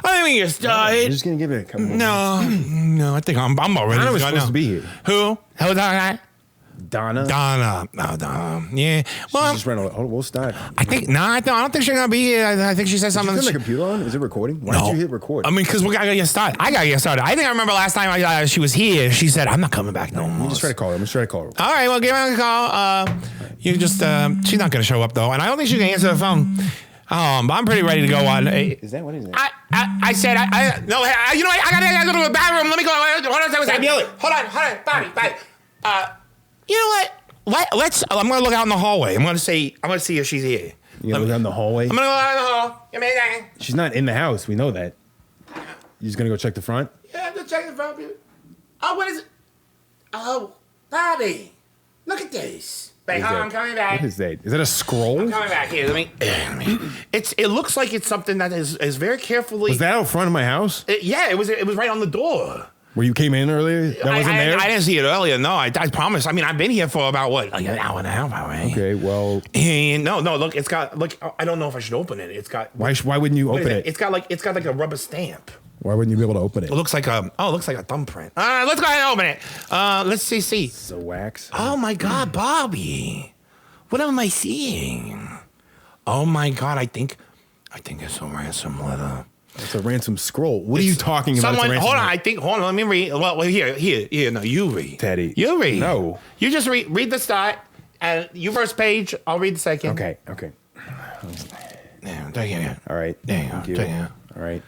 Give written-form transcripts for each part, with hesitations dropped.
I didn't get started. I'm just gonna give it a couple. No, I think I'm already. Donna was supposed to be here. Who? Who's that? Donna. No, Donna. Yeah. Well, just ran. We'll start. I think I don't think she's gonna be here. I think she said something. Did you turn the computer on? Is it recording? Why did you hit record? I mean, because we gotta get started. I gotta get started. I think I remember last time she was here. She said, "I'm not coming back no more." You just try to call her. I'm just trying to call her. All right, well, give her a call. You just she's not gonna show up though, and I don't think she can answer the phone. But I'm pretty ready to go on. Is that what is it? I said no. You know what? I gotta go to the bathroom. Let me go. Hold on. Stop yelling. Hold on, Bobby. You know what? I'm gonna look out in the hallway. I'm gonna see if she's here. You gonna look out in the hallway? I'm gonna go out in the hall. Give me a second. She's not in the house. We know that. You just gonna go check the front? Yeah, I'm gonna check the front. Oh, what is it? Oh, Bobby, look at this. Wait, hold on, I'm coming back. What is that? Is that a scroll? I'm coming back here. Let me. It looks like it's something that is very carefully. Was that out front of my house? Yeah, it was right on the door. Where you came in earlier? That wasn't there? I didn't see it earlier. No, I promise. I mean, I've been here for about like an hour and a half already. Okay, well. And no. Look, it's got. Look, I don't know if I should open it. It's got. Why wouldn't you open it? It's got like a rubber stamp. Why wouldn't you be able to open it? It looks like a thumbprint. All right, let's go ahead and open it. Let's see. So wax. Oh my God, Bobby, what am I seeing? Oh my God, I think it's a ransom letter. It's a ransom scroll. What are you talking about? Hold on. Let me read. Well, here. No, you read. Teddy. You read. No. You just read the start, and you first page. I'll read the second. Okay. Yeah, take it. All right. Thank you. All right.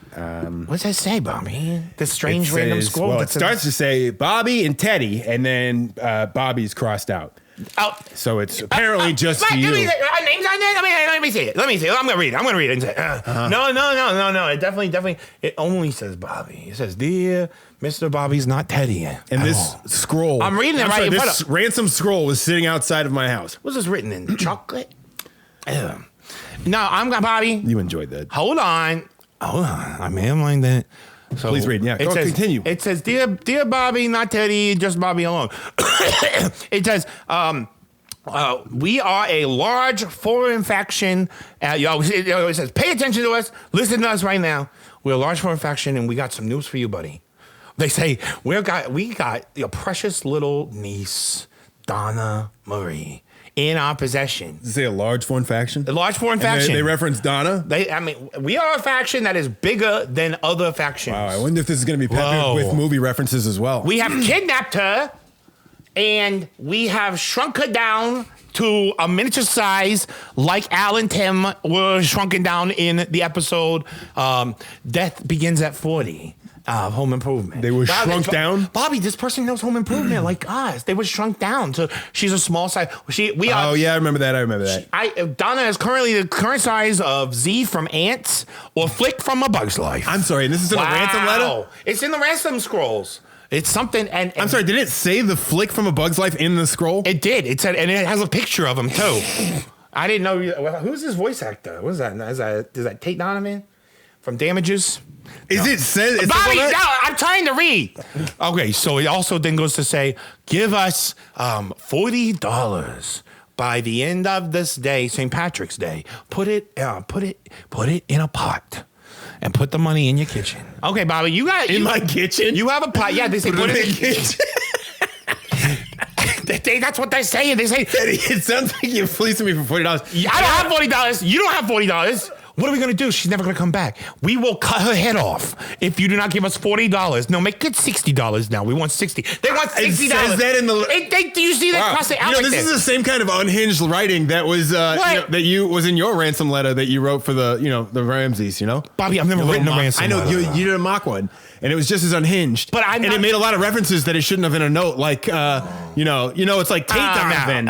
What's that say, Bobby? The strange random scroll. Well, it starts to say Bobby and Teddy, and then Bobby's crossed out. Oh, so it's apparently just you. Names on there? Let me see it. I'm gonna read it. No. It definitely. It only says Bobby. It says, "Dear Mr. Bobby's not Teddy." And this scroll. I'm reading it right in front of. This ransom scroll was sitting outside of my house. What's this written in? Chocolate? No, I'm got Bobby. You enjoyed that. Hold on. I may mind that. So please read. Yeah, continue. It says, Dear Bobby, not Teddy, just Bobby alone. It says, we are a large foreign faction. It says, pay attention to us. Listen to us right now. We're a large foreign faction, and we got some news for you, buddy. They say, we got your precious little niece, Donna Marie, in our possession. Did you say a large foreign faction? A large foreign faction. They reference Donna? We are a faction that is bigger than other factions. Wow, I wonder if this is going to be peppered with movie references as well. We have kidnapped her, and we have shrunk her down to a miniature size like Al and Tim were shrunken down in the episode Death Begins at 40. Home Improvement. They were shrunk down? Bobby, this person knows Home Improvement like us. They were shrunk down. So she's a small size. Oh, yeah, I remember that. Donna is currently the current size of Z from Ants or Flick from A Bug's Life. I'm sorry, this is in a ransom letter? It's in the ransom scrolls. It's something, and I'm sorry, did it say the Flick from A Bug's Life in the scroll? It did. It said, and it has a picture of him, too. I didn't know. Who's his voice actor? What is that? Is that Tate Donovan from Damages? It says Bobby, no, I'm trying to read. Okay, so it also then goes to say, give us $40 by the end of this day, St. Patrick's Day. Put it in a pot. And put the money in your kitchen. Okay, Bobby, you got in my kitchen. You have a pot. Yeah, they say put it in the kitchen. That's what they're saying. They say, it sounds like you're fleecing me for $40. I don't have $40. You don't have $40. What are we going to do? She's never going to come back. We will cut her head off if you do not give us $40. No, make it $60 now. We want $60. They want $60. It says that in the... Do you see that cross it out like this is the same kind of unhinged writing that was was in your ransom letter that you wrote for the Ramseys, Bobby, I've never written a ransom letter. I know, you did a mock one. And it was just as unhinged. And it made a lot of references that it shouldn't have in a note. Like, it's like Tate Donovan.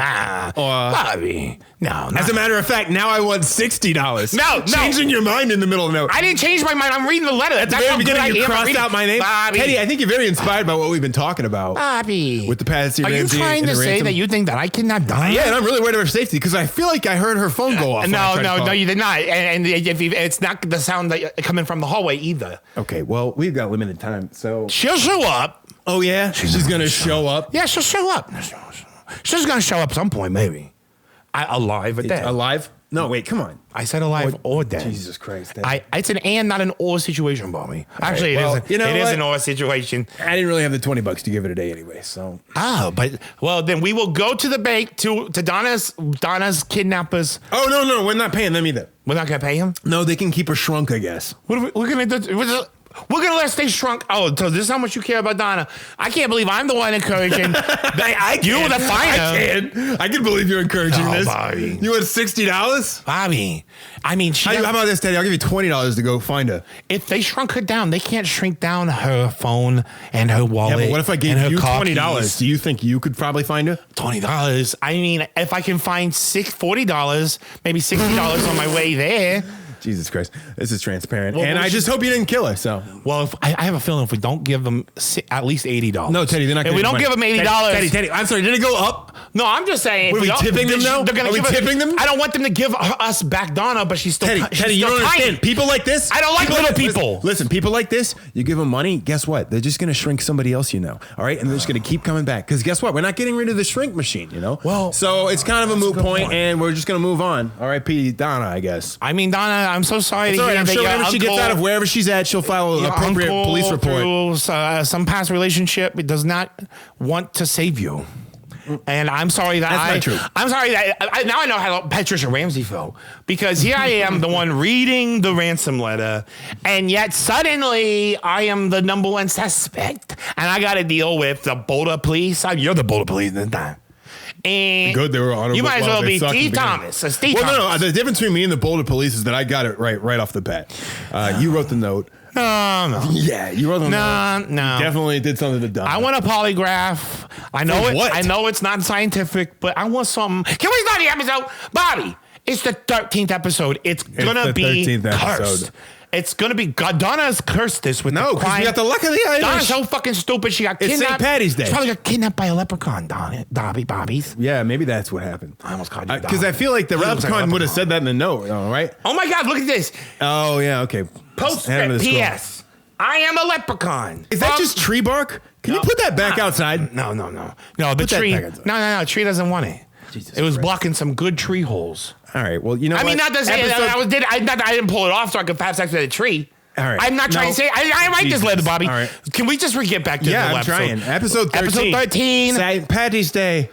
Bobby. No. As a matter of fact, now I want $60. No. Changing your mind in the middle of the note. I didn't change my mind. I'm reading the letter. At the very beginning, you crossed out my name. Bobby. Teddy, I think you're very inspired by what we've been talking about. Bobby. With the Patsy Ramsey. Are you trying to say that you think that I cannot die? Yeah, and I'm really worried about her safety because I feel like I heard her phone go off. No, you did not. And it's not the sound that coming from the hallway either. Okay, well, we've got limited time, so... She'll show up. Oh, yeah? She's going to show up? Yeah, she'll show up. She's going to show up at some point, maybe. Alive at that. Alive? No, wait, come on. I said alive or dead. Jesus Christ. It's an and, not an or situation, Bobby. Actually, it is an or situation. I didn't really have the $20 to give it a day anyway, so. Well, then we will go to the bank to Donna's kidnappers. Oh, no, we're not paying them either. We're not going to pay him? No, they can keep her shrunk, I guess. We're going to do... We're going to let her stay shrunk. Oh, so this is how much you care about Donna. I can't believe I'm the one encouraging you to find her. I can believe you're encouraging this. Bobby. You want $60? Bobby. I mean, how about this, Teddy? I'll give you $20 to go find her. If they shrunk her down, they can't shrink down her phone and her wallet. Yeah, but what if I gave you $20? Do you think you could probably find her? $20. I mean, if I can find $40, maybe $60 on my way there. Jesus Christ, this is transparent, and I just hope you didn't kill her. So, well, I have a feeling if we don't give them at least $80, no, Teddy, they're not. If we don't give them $80, Teddy, I'm sorry, did it go up? No, I'm just saying. Are we tipping them now? Are we tipping them? I don't want them to give us back Donna, but she's still Teddy, you don't understand. People like this, I don't like little people. Listen, people like this, you give them money. Guess what? They're just gonna shrink somebody else, you know. All right, and they're just gonna keep coming back because guess what? We're not getting rid of the shrink machine, you know. Well, so it's kind of a moot point, and we're just gonna move on. R.I.P. Donna, I guess. I mean, Donna, I'm so sorry to hear. I'm sure whenever she gets out of wherever she's at, she'll file an appropriate police report. Some past relationship does not want to save you. And I'm sorry that That's not true. I'm sorry that now I know how Patricia Ramsey felt, because here I am, the one reading the ransom letter, and yet suddenly I am the number one suspect, and I got to deal with the Boulder police. You're the Boulder police this time. And good, they were honorable. You might as well be Steve Thomas. Steve Thomas. No. The difference between me and the Boulder police is that I got it right off the bat. You wrote the note. No. Yeah, you wrote the note. No. You definitely did something to Donna. I want a polygraph. I know it. What? I know it's not scientific, but I want something. Can we start the episode, Bobby? It's the 13th episode. It's gonna be 13th cursed. Episode. It's gonna be God. Donna's cursed this with no, because we got the luck of the Irish. Donna's so fucking stupid. She got kidnapped. It's St. Patty's Day. She probably got kidnapped by a leprechaun. Bobby's. Yeah, maybe that's what happened. I almost called you because I feel like the leprechaun would have said that in the note. All right. Oh my God! Look at this. Oh yeah. Okay. Postscript. P.S. I am a leprechaun. Is that just tree bark? Can you put that back outside? No. The tree. No. Tree doesn't want it. Jesus it was Christ. blocking some good tree holes. All right. Well, you know. I mean, not to say I didn't pull it off so I could have sex with a tree. All right. I'm not trying to say. I write this letter, Bobby. All right. Can we just get back to the episode? I'm trying. Episode 13. Episode 13. St. Patty's Day.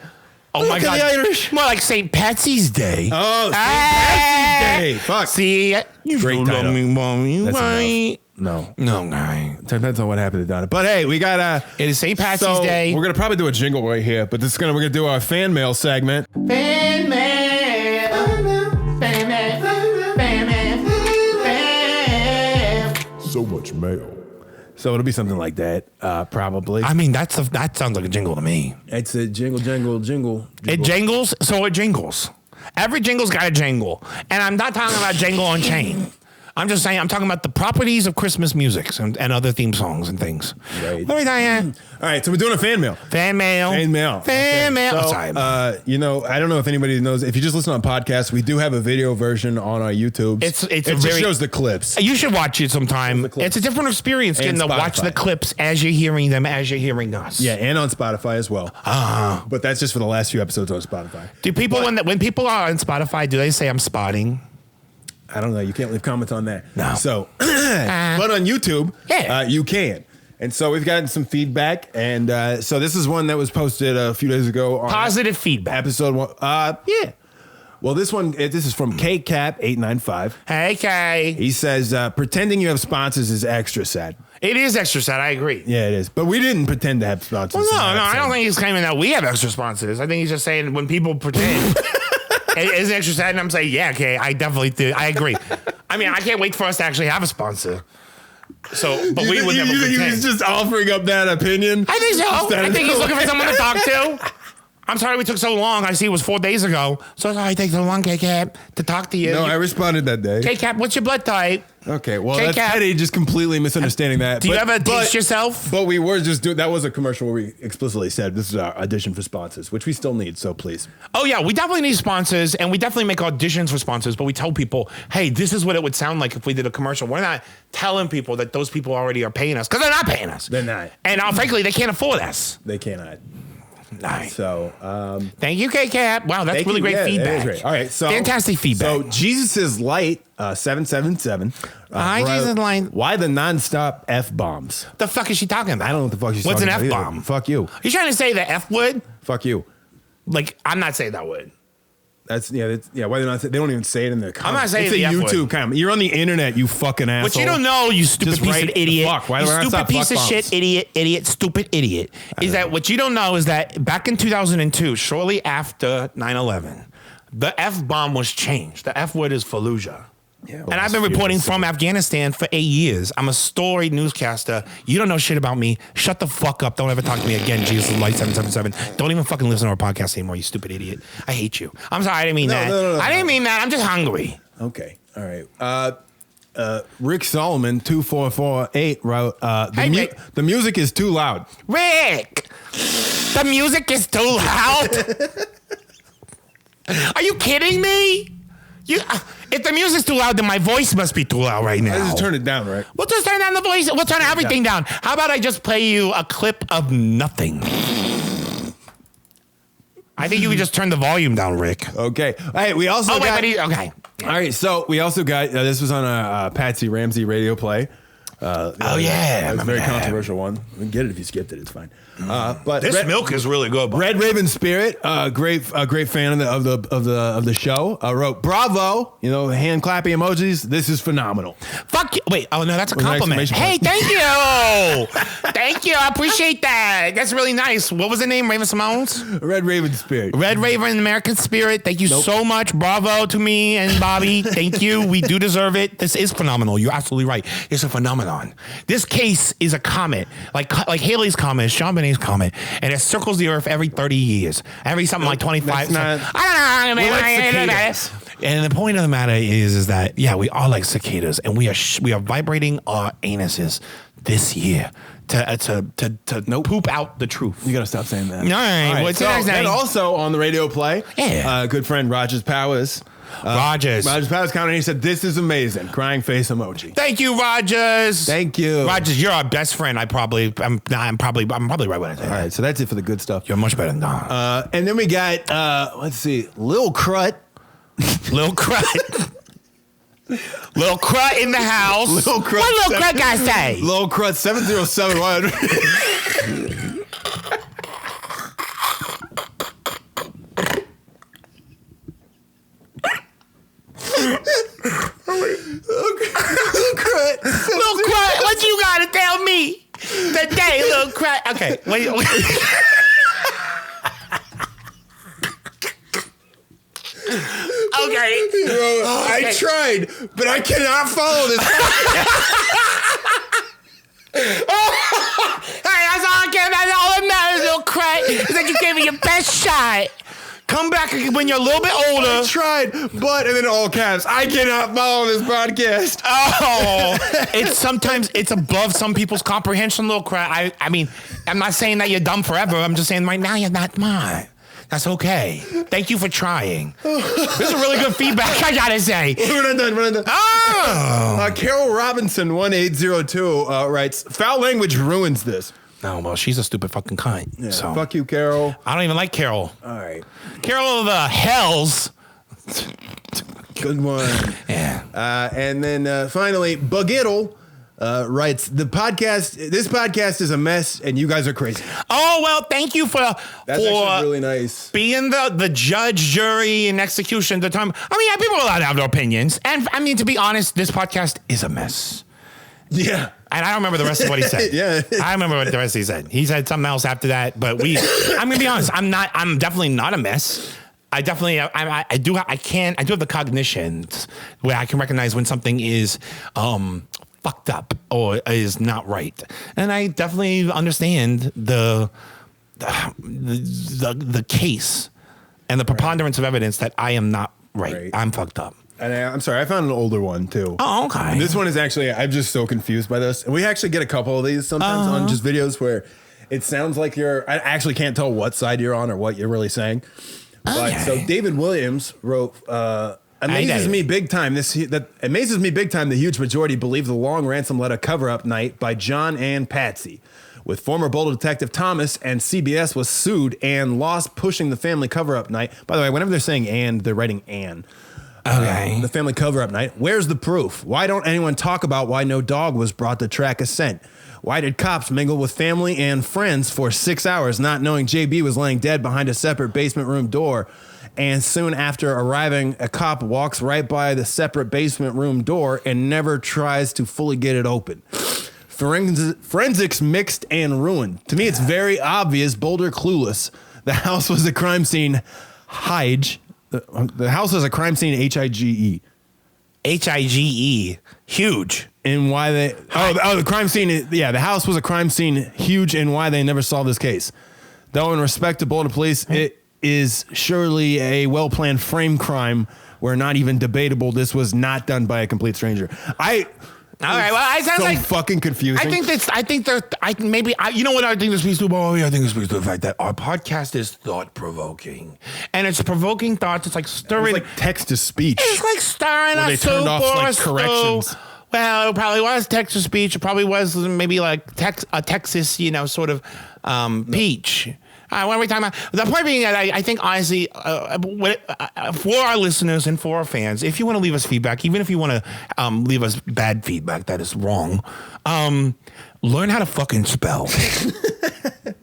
Oh my God. The Irish. More like St. Patsy's Day. Oh, St. Patsy's Day. Fuck. See, you great title. Me, Mommy. That's right? No, guy. Depends on what happened to Donna. But hey, we got it is St. Patsy's Day. We're gonna probably do a jingle right here, but we're gonna do our fan mail segment. Fan mail. So much mail. So it'll be something like that, probably. I mean, that sounds like a jingle to me. It's a jingle. It jingles, so it jingles. Every jingle's got a jingle, and I'm not talking about Jingle on Chain. I'm just saying, I'm talking about the properties of Christmas music and other theme songs and things. Right. Let me tell you. All right, so we're doing a fan mail. Fan mail. So, I don't know if anybody knows. If you just listen on podcasts, we do have a video version on our YouTube. It just shows the clips. You should watch it sometime. It's a different experience getting to watch the clips as you're hearing them, as you're hearing us. Yeah, and on Spotify as well. But that's just for the last few episodes on Spotify. Do people, when people are on Spotify, do they say I'm spotting? I don't know. You can't leave comments on that. No. So, but on YouTube, you can. And so we've gotten some feedback. And so this is one that was posted a few days ago. On Positive feedback. Episode 1. Yeah. Well, this is from KCap895. Hey, K. He says, pretending you have sponsors is extra sad. It is extra sad. I agree. Yeah, it is. But we didn't pretend to have sponsors. Well, no. I don't think he's claiming that we have extra sponsors. I think he's just saying when people pretend... It is extra sad, and I'm saying, yeah, okay, I definitely do. I agree. I mean, I can't wait for us to actually have a sponsor. So, but we would never pretend. You think he's just offering up that opinion? I think so. I think he's looking for someone to talk to. I'm sorry we took so long. I see it was 4 days ago. So sorry it takes so long, K-Cap, to talk to you. No, I responded that day. K-Cap, what's your blood type? Okay, well, that's Teddy just completely misunderstanding that. Do you ever taste yourself? But we were just doing, that was a commercial where we explicitly said this is our audition for sponsors, which we still need, so please. Oh, yeah, we definitely need sponsors, and we definitely make auditions for sponsors, but we tell people, hey, this is what it would sound like if we did a commercial. We're not telling people that those people already are paying us, because they're not paying us. They're not. And frankly, they can't afford us. They cannot. Nice. So, thank you, K-Cap. Wow, that's really great feedback. Great. All right, so fantastic feedback. So Jesus is Light 777. Hi, Jesus Light. Why the nonstop F-bombs? The fuck is she talking about? I don't know what the fuck she's What's talking an about. F-bomb? Fuck you. You trying to say the F word? Fuck you. Like, I'm not saying that word. That's why they're not. They don't even say it in the comments. I'm not saying it's the a F YouTube word. comment. You're on the internet, you fucking asshole. What you don't know, you stupid Just piece of idiot. Fuck. Why you do I stupid stop piece of fuck shit, bombs? idiot, stupid idiot. Is that what you don't know is that back in 2002, shortly after 9/11, the F bomb was changed. The F word is Fallujah. Yeah, well, and I've been reporting from Afghanistan for 8 years. I'm a storied newscaster. You don't know shit about me. Shut the fuck up. Don't ever talk to me again. Jesus Light 777. Don't even fucking listen to our podcast anymore, you stupid idiot. I hate you. I'm sorry. I didn't mean that. No, I didn't mean that. I'm just hungry. Okay. All right. Rick Solomon 2448 wrote the music is too loud. Rick, the music is too loud. Are you kidding me? If the music's too loud, then my voice must be too loud right now. I just turn it down, right? We'll just turn down the voice. We'll turn everything down. How about I just play you a clip of nothing? I think you could just turn the volume down, Rick. Okay. Hey, we also okay. All right, so we also got, this was on a Patsy Ramsey radio play. Yeah. It's a very controversial one. You can get it if you skipped it. It's fine. But this milk is really good. Red Raven Spirit, great fan of the show. Wrote bravo. Hand clapping emojis. This is phenomenal. Fuck you. Wait. Oh no, that's a compliment. Hey, thank you. Thank you. I appreciate that. That's really nice. What was the name? Raven Simone's? Red Raven Spirit. Red Raven American Spirit. Thank you so much. Bravo to me and Bobby. Thank you. We do deserve it. This is phenomenal. You're absolutely right. It's a phenomenon. This case is a comet, like Haley's comet, JonBenet's comet, and it circles the Earth every 30 years, every something like 25. I don't know. And the point of the matter is that we are like cicadas, and we are vibrating our anuses this year to poop out the truth. You gotta stop saying that. All right. What's the next name? And also on the radio play, good friend Rogers Powers. Rogers Powers commented. He said, "This is amazing." Crying face emoji. Thank you, Rogers. Thank you, Rogers. You're our best friend. I'm probably right when I say that. All right, so that's it for the good stuff. You're much better than Don. And then we got let's see, Lil Crut. Lil Crut. Lil Crut in the house. Lil Crut. What Lil Crut guy say? Lil Crut 7071. Lil Crut, what you gotta tell me today, Lil Crut? Okay, wait. Okay. I tried, but I cannot follow this. Hey, that's all I care about. That's all that matters, Lil Crut, is that you gave me your best shot. Come back when you're a little bit older. I tried, but, and then all caps, I cannot follow this podcast. Oh, it's above some people's comprehension, Lil Crut. I mean, I'm not saying that you're dumb forever. I'm just saying right now you're not mine. That's okay. Thank you for trying. This is really good feedback, I gotta say. We're not done. Oh. Carol Robinson 1802 writes, foul language ruins this. No, well, she's a stupid fucking cunt. Yeah, so. Fuck you, Carol. I don't even like Carol. All right. Carol of the Hells. Good one. Yeah. And then finally, Bugittle writes, this podcast is a mess and you guys are crazy. Oh, well, thank you for actually really nice. Being the judge, jury, and execution at the time. I mean, people are allowed to have their opinions. And I mean, to be honest, this podcast is a mess. Yeah. And I don't remember the rest of what he said. Yeah. I remember what the rest he said. He said something else after that, but I'm gonna be honest, I'm definitely not a mess. I definitely I do have the cognitions where I can recognize when something is fucked up or is not right. And I definitely understand the case and the preponderance of evidence that I am not right. I'm fucked up. And I'm sorry, I found an older one too. Oh, okay. And this one is actually, I'm just so confused by this. And we actually get a couple of these sometimes on just videos where it sounds like I actually can't tell what side you're on or what you're really saying. But so David Williams wrote, amazes me big time. That amazes me big time. The huge majority believe the long ransom letter cover-up night by John and Patsy. With former Boulder detective Thomas, and CBS was sued and lost pushing the family cover-up night. By the way, whenever they're saying "and," they're writing "and." Okay. The family cover-up night. Where's the proof? Why don't anyone talk about why no dog was brought to track a scent? Why did cops mingle with family and friends for 6 hours, not knowing JB was laying dead behind a separate basement room door? And soon after arriving, a cop walks right by the separate basement room door and never tries to fully get it open. Forensics mixed and ruined. To me, it's very obvious Boulder clueless. The house was a crime scene. The house was a crime scene. HIGE. HIGE. Huge. And why they... the crime scene... Yeah, the house was a crime scene. Huge, and why they never solved this case. Though in respect to Boulder police, it is surely a well-planned frame crime where not even debatable this was not done by a complete stranger. All right, well, it sounds like fucking confusing. You know what I think this speaks to? I think this speaks to the fact that our podcast is thought-provoking. And it's provoking thoughts. It's like stirring. It's like text-to-speech. It's like stirring a soup. They turned off like corrections. Well, it probably was text-to-speech. It probably was maybe like a Texas, sort of peach. What are we talking about? The point being that I think, honestly, for our listeners and for our fans, if you want to leave us feedback, even if you want to leave us bad feedback, that is wrong. Learn how to fucking spell.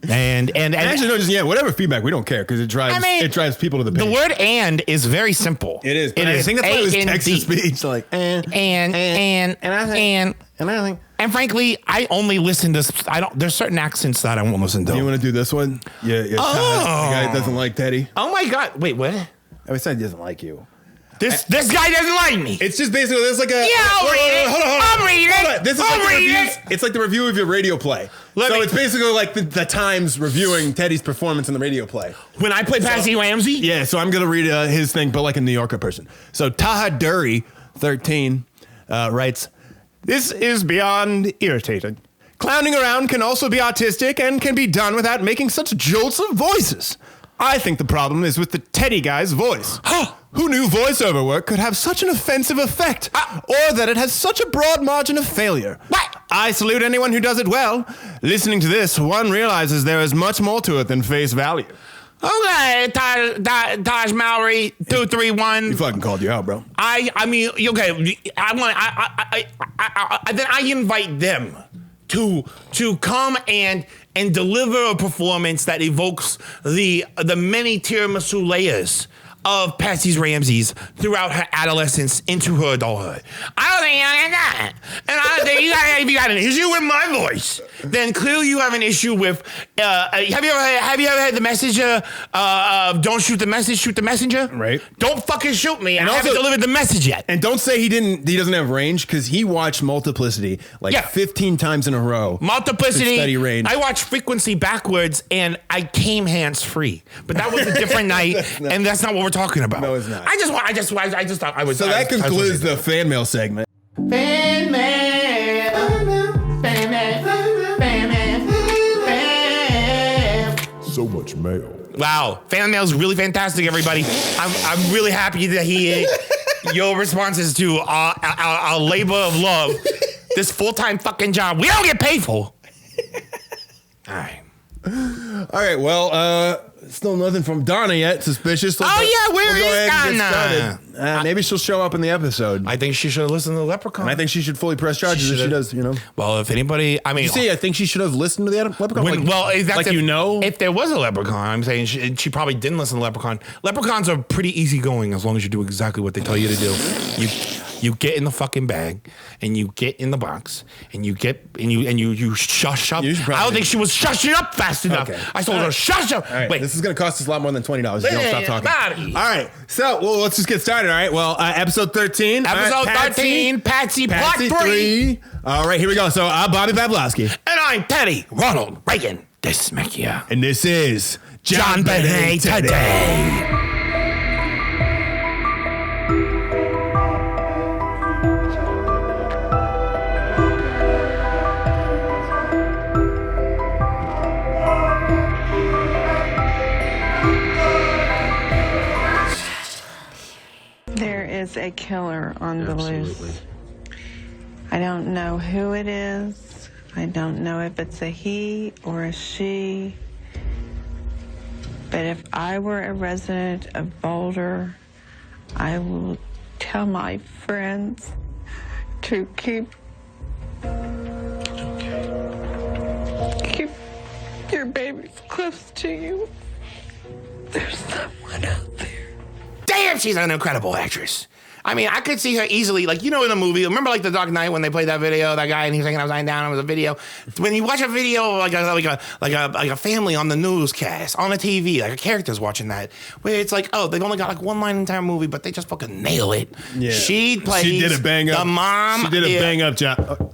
and actually, no, just whatever feedback, we don't care because it drives people to the page. The word "and" is very simple. It is. I think that's why it was text to speech, like and I think. And frankly, I only listen to. There's certain accents that I won't listen to. You want to do this one? Yeah. The guy that doesn't like Teddy. Oh my God! Wait, what? I said he doesn't like you. This guy doesn't like me. It's just basically there's like a. Yeah, I'll read it. Hold on. I'll read it. This is like the reviews. It's like the review of your radio play. It's basically like the Times reviewing Teddy's performance in the radio play. When I play Patsy Ramsey? Yeah, so I'm going to read his thing, but like a New Yorker person. So Taha Dury, 13, writes, "This is beyond irritating. Clowning around can also be artistic and can be done without making such jolts of voices. I think the problem is with the Teddy guy's voice. Who knew voiceover work could have such an offensive effect, or that it has such a broad margin of failure? What? I salute anyone who does it well. Listening to this, one realizes there is much more to it than face value." Okay, Taj Mallory, 231. He fucking called you out, bro. I mean, okay. Then I invite them to come and deliver a performance that evokes the many tiramisu layers of Patsy Ramsey's throughout her adolescence into her adulthood. I don't think I got that. And I don't think if you got an issue with my voice, then clearly you have an issue with. Have you ever had the message? Don't shoot the message, shoot the messenger. Right. Don't fucking shoot me. And I haven't delivered the message yet. And don't say he doesn't have range, because he watched Multiplicity 15 times in a row. Multiplicity. Study range. I watched Frequency backwards, and I came hands free. But that was a different night, and that's not what we're talking about. No, it's not. I just thought I was. So that concludes the fan mail segment. Fan mail. So much mail. Wow, fan mail is really fantastic, everybody. I'm really happy to hear your responses to our labor of love. This full-time fucking job we don't get paid for. All right. Well, still nothing from Donna yet. Suspicious. So where is Donna? Maybe she'll show up in the episode. I think she should have listened to the Leprechaun. And I think she should fully press charges if she does, Well, if anybody, I mean. I think she should have listened to the Leprechaun. If there was a Leprechaun, I'm saying she probably didn't listen to Leprechaun. Leprechauns are pretty easygoing as long as you do exactly what they tell you to do. You get in the fucking bag, and you get in the box, and you shush up. I don't think she was shushing up fast enough. Okay. I told her shush up. Right. Wait, this is going to cost us a lot more than $20 if you don't stop talking. Brodie. All right, so let's just get started. All right, well, episode 13. Episode 13, Patsy Part 3. All right, here we go. So I'm Bobby Pavlovsky. And I'm Teddy Ronald Reagan Desmechia. And this is JonBenet Today. There is is a killer on the loose. I don't know who it is. I don't know if it's a he or a she. But if I were a resident of Boulder, I will tell my friends to keep your babies close to you. There's someone out there. Damn, she's an incredible actress. I mean, I could see her easily, like, you know, in a movie. Remember, like, The Dark Knight when they played that video, that guy, and he was hanging upside down. It was a video. When you watch a video like a family on the newscast, on the TV, like a character's watching that, where it's like, oh, they've only got like one line in the entire movie, but they just fucking nail it. Yeah. She did a bang up. The mom. She did a bang up job.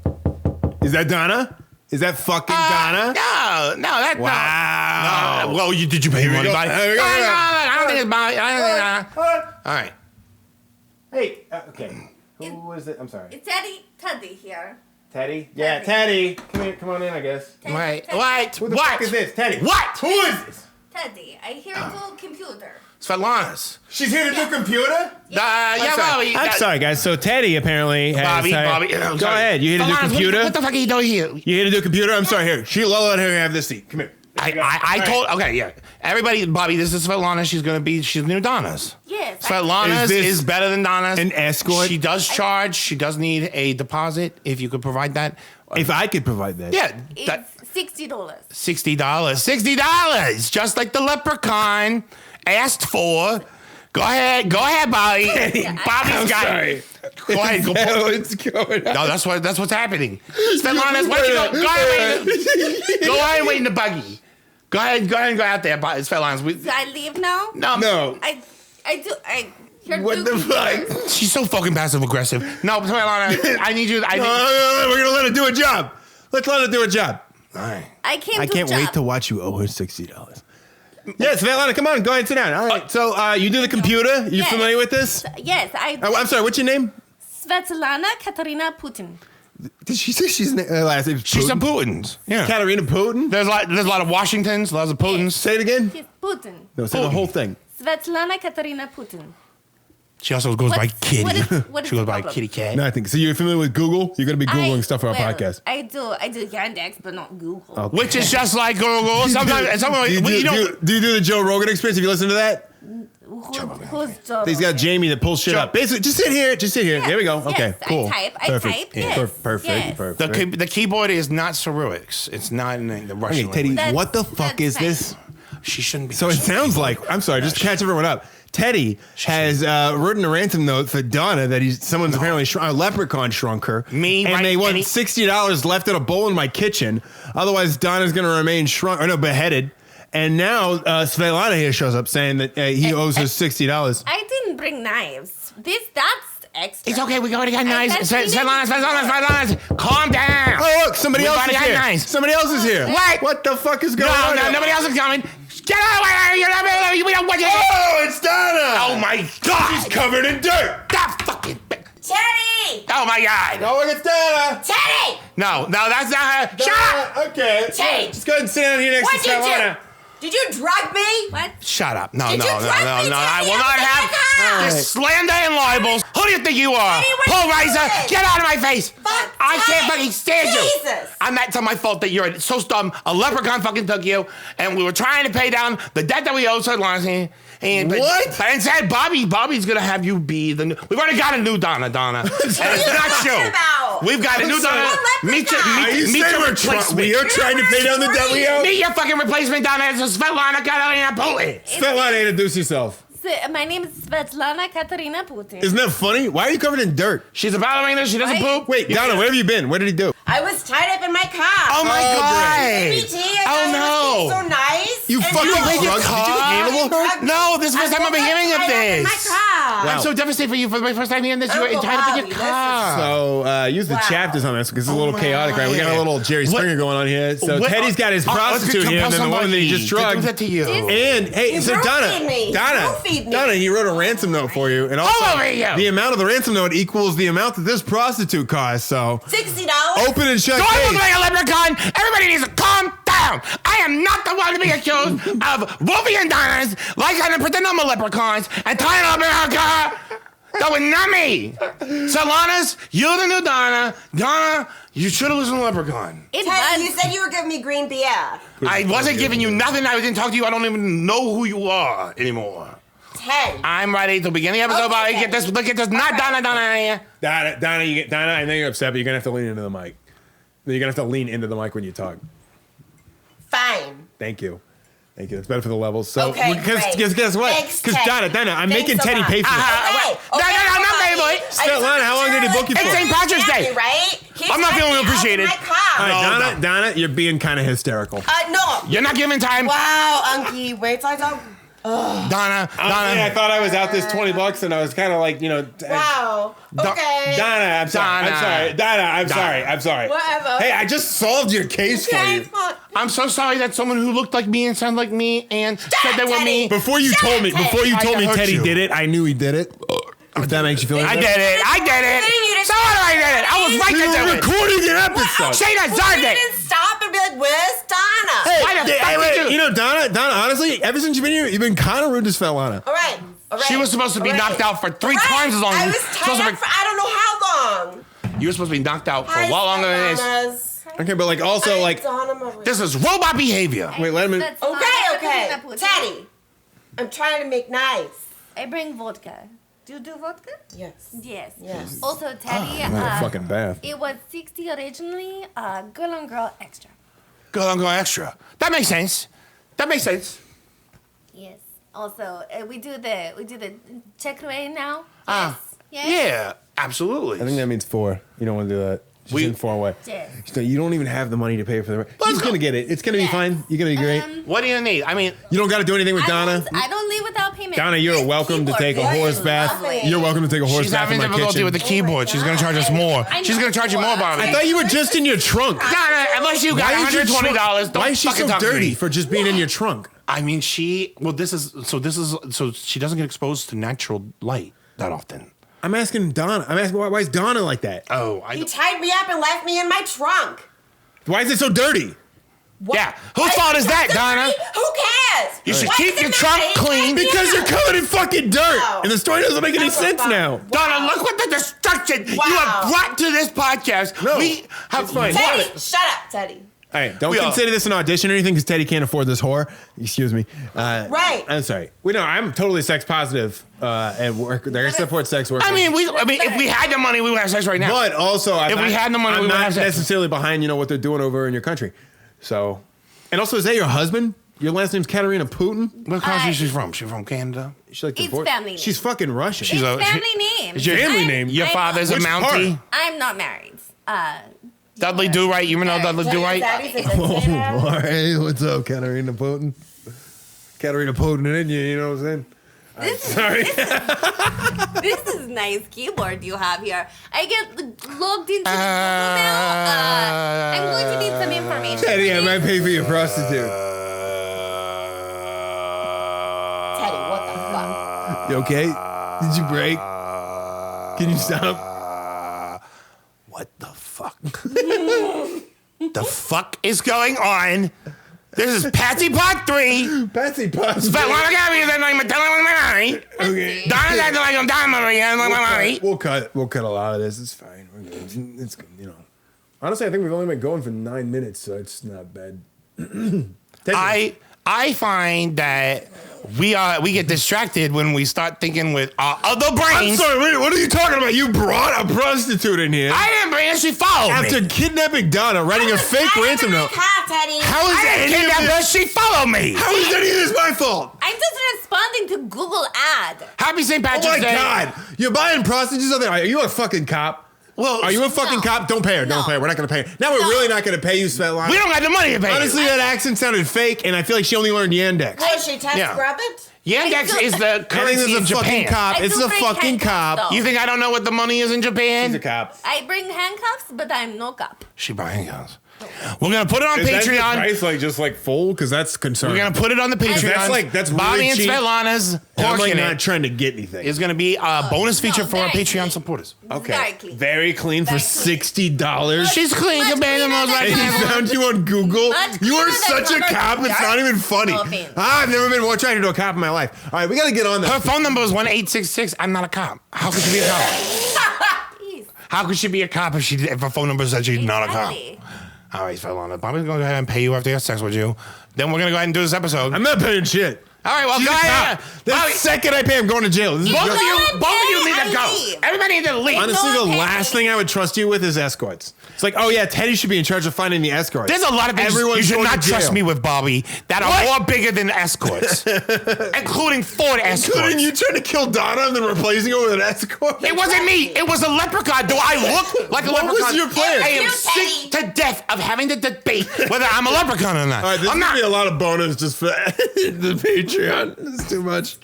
Is that Donna? Is that fucking Donna? No, that's wow. not. No. Well, did you pay money? I don't think it's Bobby. All right. Hey, okay. Who is it? I'm sorry. It's Teddy here. Teddy? Yeah, Teddy. Come on in, I guess. Wait, what? Who the fuck is this? Teddy. What? Who is this? Teddy, I hear to computer. Svetlana's. She's here to do computer? Yeah, Bobby. I'm sorry, guys. So Teddy apparently has... Bobby. Go ahead. You here to do computer? What the fuck are you doing here? You here to do computer? I'm sorry. Here. Let her have this seat. Come here. I told... Okay, yeah. Everybody, Bobby, this is Svetlana. She's the new Donna's. Yes. Svetlana's is better than Donna's. An escort? She does charge. She does need a deposit, if you could provide that. If I could provide that. Yeah. It's $60. $60. Just like the leprechaun asked for. Go ahead, Bobby. Bobby's got it. Go ahead. What's going on? No, that's what's happening. Svetlana's, why don't you go ahead and wait in the buggy. Go ahead and go out there, Svetlana's. Do I leave now? No. What the fuck? She's so fucking passive aggressive. No, Svetlana, I need you. No, we're gonna let her do a job. Let's let her do a job. All right. I can't wait to watch you owe her $60. Yes, Svetlana, come on, go ahead and sit down. All right. So you do the computer. You familiar with this? Yes, I do. Oh, I'm sorry. What's your name? Svetlana Katarina Putin. Did she say she's last name? She's a Putin's. Yeah. Katarina Putin. There's a lot of Washingtons, lots of Putins. Say it again. Yes, Putin. No, say the whole thing. Svetlana Katarina Putin. She also goes by Kitty. What is She goes the by problem? Kitty Cat. Nothing. So you're familiar with Google? You're going to be Googling stuff for our podcast. I do Yandex, but not Google. Okay. Which is just like Google. Sometimes, do you do the Joe Rogan experience? Have you listened to that? Who's Joe He's got Jamie that pulls shit up. Basically, just sit here. Yes, There we go. Okay, yes, cool. I Perfect. type. Yes. Perfect. The keyboard is not Cyrillics. It's not in the Russian Okay, Teddy, language. what the fuck is this? She shouldn't be. So it sounds like, I'm sorry, just to catch everyone up. Teddy has written a ransom note for Donna that someone's apparently a leprechaun shrunk her. And they want $60 left in a bowl in my kitchen. Otherwise, Donna's going to remain beheaded. And now Svetlana here shows up saying that he owes her $60. I didn't bring knives. That's extra. It's okay. We already got knives. Svetlana. Calm down. Oh, look, somebody else is here. Knives. Somebody else is here. What? What the fuck is going on? No, nobody else is coming. Get out of here. We don't want you. Oh, it's Donna. Oh, my God. She's covered in dirt. That fucking... Teddy! Oh, my God. Oh, look, it's Donna. Teddy! No, that's not her. Shut up. Okay. Teddy. Just go ahead and sit down here next to Svetlana. Did you drug me? What? Shut up. No. Did you drug me, I Teddy? will not have this slander and libels. Who do you think you are? Paul Reiser, get out of my face. I can't fucking stand you. It's not my fault that you're so dumb. A leprechaun fucking took you, and we were trying to pay down the debt that we owed Svetlana. But instead, Bobby's gonna have you be the new. We've already got a new Donna. And it's not you. We've got a new Donna. Meet your replacement. We are trying to pay down the debt we owe. Meet your fucking replacement, Donna. It's Svetlana Katarina Putin. Svetlana, introduce yourself. My name is Svetlana Katarina Putin. Isn't that funny? Why are you covered in dirt? She's a ballerina. She doesn't poop. Wait, Donna, where have you been? What did he do? I was tied up in my car. Oh my God! Oh no! So nice. You fucking drugged her? Did you handle her? No, this is the first time I'm hearing of this. My car. I'm so devastated for you for my first time hearing this. You were tied up in your car. So use the chapters on this because it's a little chaotic, right? We got a little Jerry Springer going on here. So Teddy's got his prostitute here, and then the woman that he just drugged. That to you. And hey, so Donna, he wrote a ransom note for you, and also the amount of the ransom note equals the amount that this prostitute costs. So $60. Open and shut. Do I look like a leprechaun? Everybody needs to calm down. I am not the one to be accused of Wolfie and Donnas, like I pretend I'm a leprechaun and tying up in her car. That was not me. Selena's, you're the new Donna. Donna, you should have listened to Leprechaun. Teddy, you said you were giving me green beer. I wasn't giving you nothing. I didn't talk to you. I don't even know who you are anymore. Ted. I'm ready to begin the episode. Okay, Get this. Look at this. Not Donna. Donna. Donna, I know you're upset, but you're gonna have to lean into the mic. You're gonna have to lean into the mic when you talk. Fine. Thank you. It's better for the levels. So, Okay, because great. guess what? Thanks, Because Ted. Donna, I'm Thanks making a Teddy lot. pay for it. Okay. No, I'm not paying for it. Svetlana, how long did he book you for? It's St. Patrick's Day. Right? I'm not feeling appreciated. All right, No, Donna, you're being kind of hysterical. No. You're not giving time. Wow, Unky. Wait till I talk. Donna. I thought I was out this $20 and I was kind of like, Wow. Okay. Donna, I'm sorry. Donna. I'm sorry. Donna, I'm sorry. Whatever. Hey, I just solved your case for Okay, you. fine. I'm so sorry that someone who looked like me and sounded like me and said they were Teddy. me. Before you told me Teddy you. did it, I knew he did it. If that makes you feel I any did better. it. I did it. So what do I did it? I was right We to do were it. recording an episode. She deserved You it. didn't stop and be like, where's Donna? Why the fuck did you? You know, Donna, honestly, ever since you've been here, you've been kind of rude to Svetlana. All right. She was supposed to be knocked out for three times as long I as was supposed tied to up for I don't know how long. be, you were supposed to be knocked out for a lot longer than this. This. Okay, but like also like, Donna Marie. This is robot behavior. wait, let me. Okay. Teddy, I'm trying to make nice. I bring vodka. Do you do vodka? Yes. Yes. Yes. Also, Teddy, I'm in a fucking bath. it was 60 originally, girl on girl extra. Go on, go extra. That makes sense. Yes. Also, we do the check away now. Ah, Yes. Yeah, absolutely. I think that means 4. You don't want to do that. She's We- in 4 way. Yes. So you don't even have the money to pay for the. Let's She's go. gonna get it. It's gonna be Yes. fine. You're gonna be great. What do you need? I mean, You don't got to do anything with Donna. I don't leave without payment. Donna, you're This welcome to keyboard take a is horse bath. lovely. You're welcome to take a horse she's bath having in my difficulty kitchen. with the keyboard. She's gonna charge us more. I She's know. gonna charge you more, Bobby. I thought you were just in your trunk. Donna, unless you got Why is your $120, trunk- don't Why is she fucking so talk to dirty me. for just being in your trunk? I mean, so she doesn't get exposed to natural light that often. I'm asking Donna. Why is Donna like that? Oh, You tied me up and left me in my trunk. Why is it so dirty? yeah. Whose fault is that, Donna? Who cares? You should Why keep does your it trunk matter? clean. Because you're covered in fucking dirt, Wow. and the story doesn't make any That's a sense fact. now. Donna, look what the destruction you have Wow. brought to this podcast. No, We have it's fine. Teddy, shut up, Teddy. All right, don't We are- consider this an audition or anything because Teddy can't afford this whore. Excuse me. Right. I'm sorry. I'm totally sex positive and work. I support sex work. I mean, if we had the money, we would have sex right now. But also, If we had the money, I'm we would not have sex. necessarily behind what they're doing over in your country. So, and also, is that your husband? Your last name's Katerina Putin? What country is she from? She from Canada? She's like It's divorced. family name. She's fucking Russian. She's It's a- family name. Is your Family I'm- name? Your I'm father's a Which Mountie? part? I'm not married. Dudley Do Right. You know Dudley Do Right? Daddy's a dictator. Hey, what's up, Katerina Putin? Katerina Putin in you, you know what I'm saying? Sorry. This is nice keyboard you have here. I get logged into the Google now. I'm going to need some information. Teddy, I might pay for your prostitute. Teddy, what the fuck? You okay? Did you break? Can you stop? What the fuck? The fuck is going on? This is Patsy Part 3. Patsy Puss. Svetlana Gabby is like my telling my money. Okay. Donna's acting like I'm dying my money. We'll cut a lot of this. It's fine. We're good. It's good, Honestly, I think we've only been going for 9 minutes, so it's not bad. I find that we get distracted when we start thinking with our other I'm brains. sorry, wait, what are you talking about? You brought a prostitute in here I didn't bring her. She followed after me. kidnapping Donna, writing a fake ransom note. Teddy. How is I didn't any of kidnap her. this? She followed me. How is any of this my fault? I'm just responding to Google ad. Happy St. Oh Patrick's my Day. God! You're buying prostitutes out there. Are you a fucking cop? Well, Are you a fucking No. cop? Don't pay her. No. Don't pay her. We're not gonna pay her. Now we're No. really not gonna pay you, Svetlana. we don't have the money to pay. Honestly, that accent sounded fake, and I feel like she only learned Yandex. Was she test Yeah. rabbit? Yandex is the I think currency this in is a fucking Japan. cop. I It's do a bring fucking handcuffs, cop. though. You think I don't know what the money is in Japan? He's a cop. I bring handcuffs, but I'm no cop. She buying guns. We're gonna put it on Is that the Patreon. price just full? Because that's concerning. We're gonna put it on the Patreon. That's Bobby really and cheap. Svetlana's And I'm pork like in not it trying to get anything. is gonna be a bonus feature for our very Patreon clean. supporters. Okay. Very clean. Very clean for Very clean. $60. She's clean Much compared to cleaner most than And he Never. found you on Google. Much You are cleaner than such a Robert cop. It's not even funny. Dolphin. I've never been more trying to do a cop in my my life. All right, we got to get on that. Her phone number is 1-866. I'm not a cop. How could she be a cop? How could she be a cop if her phone number says she's not a cop? All right, Svetlana. Bobby's going to go ahead and pay you after he has sex with you. Then we're going to go ahead and do this episode. I'm not paying shit. All right, well, go ahead. The second I pay, I'm going to jail. Both of you need to go. Everybody needs to leave. Honestly, the last thing I would trust you with is escorts. It's like, oh yeah, Teddy should be in charge of finding the escorts. There's a lot of things you should not trust me with, Bobby, that are more bigger than escorts, including Ford escorts. Including you trying to kill Donna and then replacing her with an escort? It wasn't me. It was a leprechaun. Do I look like a leprechaun? What was your plan? I am sick to death of having to debate whether I'm a leprechaun or not. All right, this is going to be a lot of bonus just for the Patreon. It's too much.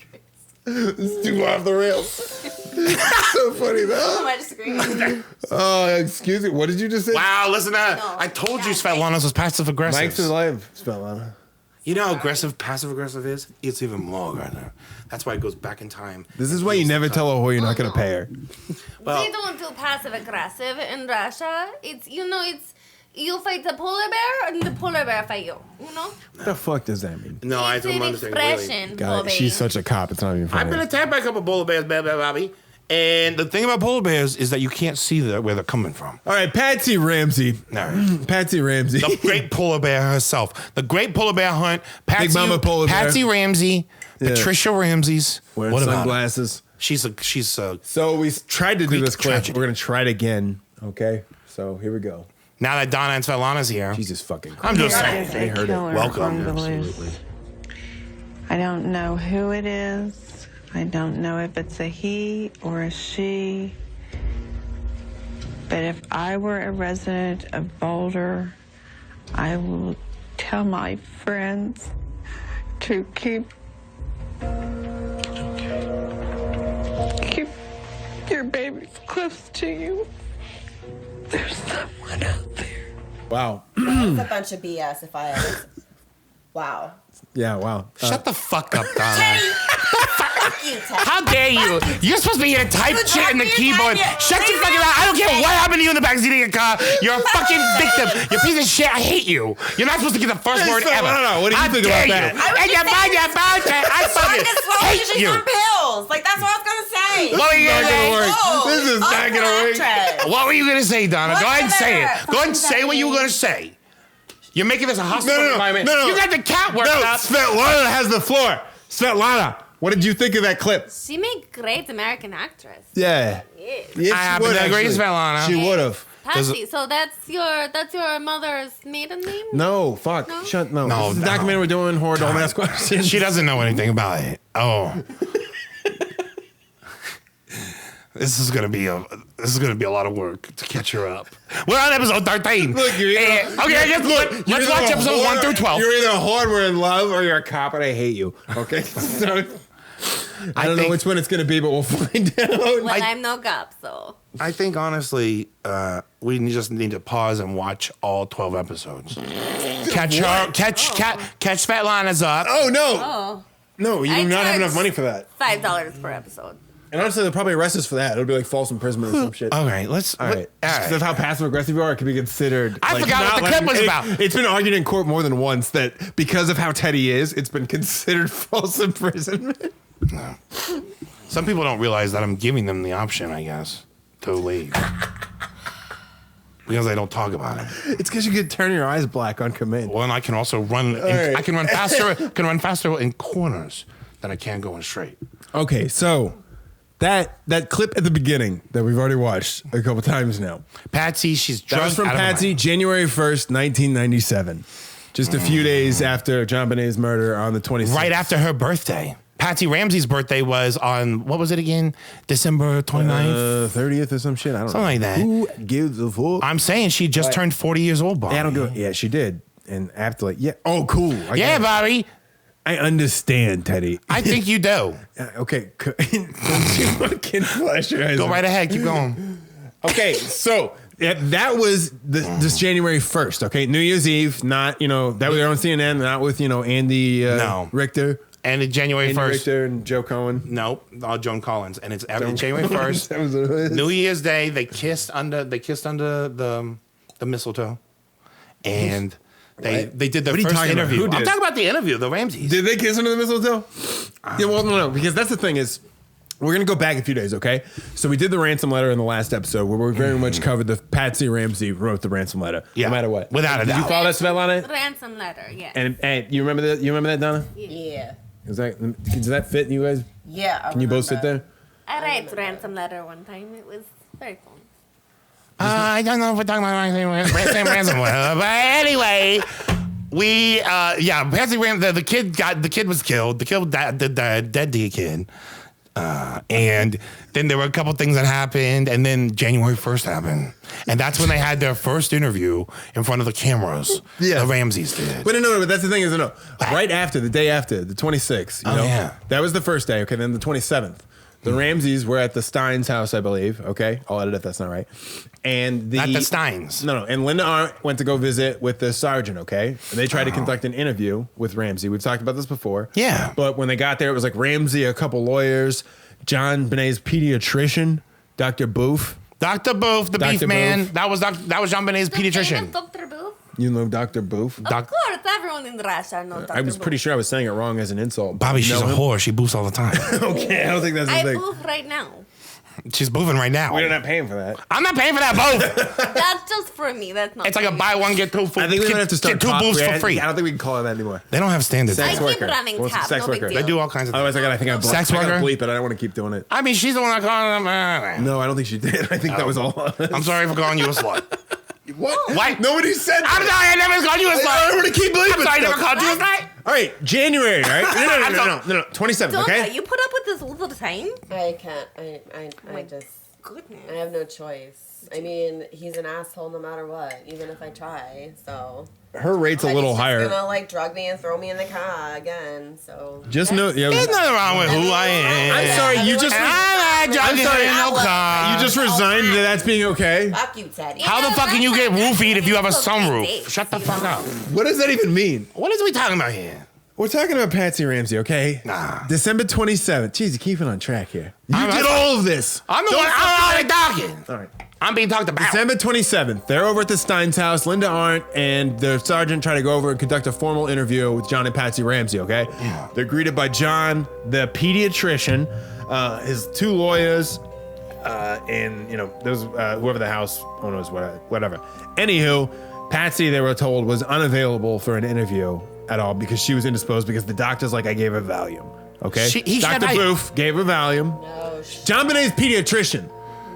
It's too off the rails. It's so funny though. I disagree. Oh, excuse me. What did you just say? Wow, listen to that. I told you Svetlana's was passive aggressive. Mike's alive, Svetlana. You know how aggressive passive aggressive is? It's even more aggressive. That's why it goes back in time. This is why you never tell a whore you're not going to pay her. Well, They don't do passive aggressive in Russia. It's you fight the polar bear and the polar bear fight you. You know? What the fuck does that mean? no, I It's don't an understand. Really. expression, God, Bobby. she's such a cop. It's not even funny. I've been attacked by a couple polar bears, Bobby. And the thing about polar bears is that you can't see where they're coming from. All right, Patsy Ramsey. No. Patsy Ramsey. The great polar bear herself. The great polar bear hunt. Patsy, Big Mama polar bear. Patsy Ramsey. Yeah. Patricia Ramsey's. Wearing What about her? sunglasses. She's So we tried to do Greek this clip. tragedy. We're going to try it again. Okay? So here we go. now that Donna and Svetlana's here. Jesus fucking I'm just There's saying. a killer Welcome. on the loose. I don't know who it is. I don't know if it's a he or a she. But if I were a resident of Boulder, I will tell my friends to keep your babies close to you. There's someone out there. Wow. It's a bunch of BS if I ever. Wow. Yeah, wow. Shut the fuck up, Donna. Fuck you, Ted. How dare you? You're supposed to be here to type shit in the keyboard. Shut your fucking mouth. I don't care what happened to you in the backseat of your car. You're a fucking victim. You're a piece of shit. I hate you. You're not supposed to get the first word ever. No. What do you think about that? And you mind your mouth. I fucking hate you. On pills. Like, that's what I was going to say. What were you Not gonna gonna say? work. This is not gonna work. Actress. What were you gonna say, Donna? Go ahead and say it. Whatever. Go ahead and say what you were gonna say. You're making this a hospital No. environment. You got the cat worked No, up. Svetlana has the floor. Svetlana, what did you think of that clip? She made great American actress. Yeah. Yes, I happen to agree with Svetlana. She would have. Patsy, so that's your mother's maiden name? No, fuck. No? No. No, This is the no. documentary we're doing. Horror, don't ask questions. She doesn't know anything about it. Oh. This is gonna be a lot of work to catch her up. We're on episode 13. Look, you're either, okay, let's watch episode 1 through 12. You're either a whore, we're in love, or you're a cop and I hate you. Okay? So, I don't know which one it's going to be, but we'll find out. Well, I'm no cop, so. I think honestly, we just need to pause and watch all 12 episodes. Catch Svetlana's up. Oh, no. Oh. No, you do I not have charge enough money for that. $5 per episode. And honestly, they'll probably arrest us for that. It'll be like false imprisonment or some shit. All right, let's. All right. Just of how passive aggressive you are, it could be considered. I forgot what the clip was about. It's been argued in court more than once that because of how Teddy is, it's been considered false imprisonment. No. Some people don't realize that I'm giving them the option, I guess, to leave. Because I don't talk about it. It's because you could turn your eyes black on command. Well, and I can also run. right. I can run faster. Can run faster in corners than I can going straight. Okay, so that clip at the beginning that we've already watched a couple times now. Patsy, she's That drunk. was from Patsy, January 1st, 1997. Just a few days after JonBenet's murder on the 26th. Right after her birthday. Patsy Ramsey's birthday was on, what was it again? December 29th? 30th or some shit. I don't know. Something like that. Who gives a fuck? I'm saying she just turned 40 years old, Bobby. Yeah, I don't do it. Yeah, she did. And after like, yeah. Oh, cool. I Yeah, get it. Bobby. I understand, Teddy. I think you do. Okay. Don't you fucking flash your eyes. Go right ahead. Keep going. Okay, so that was this January 1st, okay? New Year's Eve, not, that was on CNN, not with, Andy No. Richter. And it's January Andy 1st. Richter and Joe Cohen. Nope, Joan Collins. And it's January 1st. That was what it was. New Year's Day, they kissed under the mistletoe. And They did their What are you first talking about? interview. Who did? I'm talking about the interview, the Ramseys. Did they kiss under the mistletoe? Yeah, well, no, because that's the thing is, we're going to go back a few days, okay? So we did the ransom letter in the last episode where we very much covered the Patsy Ramsey wrote the ransom letter. Yeah. No matter what. Without a Did you doubt. follow that, Svetlana? Ransom letter, yeah. And you remember that? You remember that, Donna? Yeah. Does that fit you guys? Yeah. I Can you both sit remember. there? I wrote ransom letter one time. It was very fun. I don't know if we're talking about ransom letter, but anyway, Patsy Ramsey, the kid was killed. The kid died, the dead kid. And then there were a couple things that happened, and then January 1st happened. And that's when they had their first interview in front of the cameras. Yeah. The Ramseys did. But no, but that's the thing is, no. Right after, the day after, the 26th, you know? Yeah. That was the first day, okay? Then the 27th. The Ramseys were at the Steins' house, I believe, okay? I'll edit if that's not right. And At the Steins. No, and Linda Arndt went to go visit with the sergeant, okay? And they tried to conduct an interview with Ramsey. We've talked about this before. Yeah. But when they got there, it was like Ramsey, a couple lawyers, JonBenet's pediatrician, Dr. Booth. Dr. Booth, the Dr. beef man. Booth. That was JonBenét's pediatrician. Dr. Booth? You know Dr. Booth? Of course, everyone in Russia knows Dr. I was pretty sure I was saying it wrong as an insult. Bobby, she's No, a whore. She boofs all the time. Okay, I don't think that's the I thing. booth right now. She's boofing right now. We're not paying for that. I'm not paying for that boof. That's just for me. That's not It's like a for buy you. one, get two. I think we're gonna have to start get two boofs for free. I don't think we can call it that anymore. They don't have standards. Sex I keep worker. running What's a tab. sex No big worker? deal. They do all kinds of Otherwise, things. I think Sex I gotta worker? bleep it. I don't want to keep doing it. I mean, she's the one that called them. No, I don't think she did. I think that was all. I'm sorry for calling you a slut. What? What? Nobody said that. I'm sorry, I never called you a I slut. don't want to keep bleeping. I'm sorry, I never stuff. called you a slut. All right, January. All right. No. 27th. Donna, Okay. you put up with this all the time? I can't. I just. Goodness. I have no choice. I mean, he's an asshole no matter what, even if I try. So. Her rate's a little He's higher. Just gonna like drug me and throw me in the car again. So. Just know. Yeah, There's nothing wrong with who I am. I'm sorry. You just. I'm not I'm drugging sorry. in no car. You just resigned to that's being okay. Fuck you, Teddy. How the fuck can you get roofied if you have a sunroof? Dates, Shut the fuck up. What does that even mean? What is we talking about here? We're talking about Patsy Ramsey, okay? Nah. December 27th. Jeez, you keep it on track here. You I'm did not- all of this. I'm the one. I'm already talking. All right. I'm being talked about. December 27th. They're over at the Steins' house. Linda Arndt and the sergeant try to go over and conduct a formal interview with John and Patsy Ramsey, okay? Yeah. They're greeted by John, the pediatrician, his two lawyers, and, you know, those whoever the house owners, whatever. Anywho, Patsy, they were told, was unavailable for an interview at all because she was indisposed because the doctor's like, I gave her Valium. Okay? He Dr. said Booth gave her Valium. No. JonBenet's pediatrician,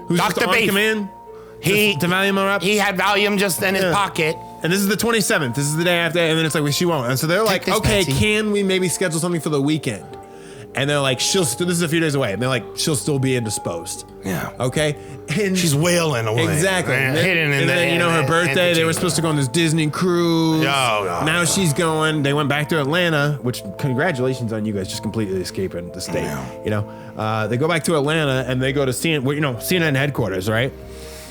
who's Dr. just on Beef. command. He to Valium her up. He had Valium just in his Yeah. pocket. And this is the 27th. This is the day after. And then it's like, well, she won't. And so they're like, this, okay, Patsy. can we maybe schedule something for the weekend? And they're like, this is a few days away. And they're like, she'll still be indisposed. Yeah. Okay? And She's wailing away. exactly. And And then, you know, her birthday, they were supposed to go on this Disney cruise. Now she's going. They went back to Atlanta, which congratulations on you guys just completely escaping the state. Yeah. You know, they go back to Atlanta and they go to CNN headquarters, right?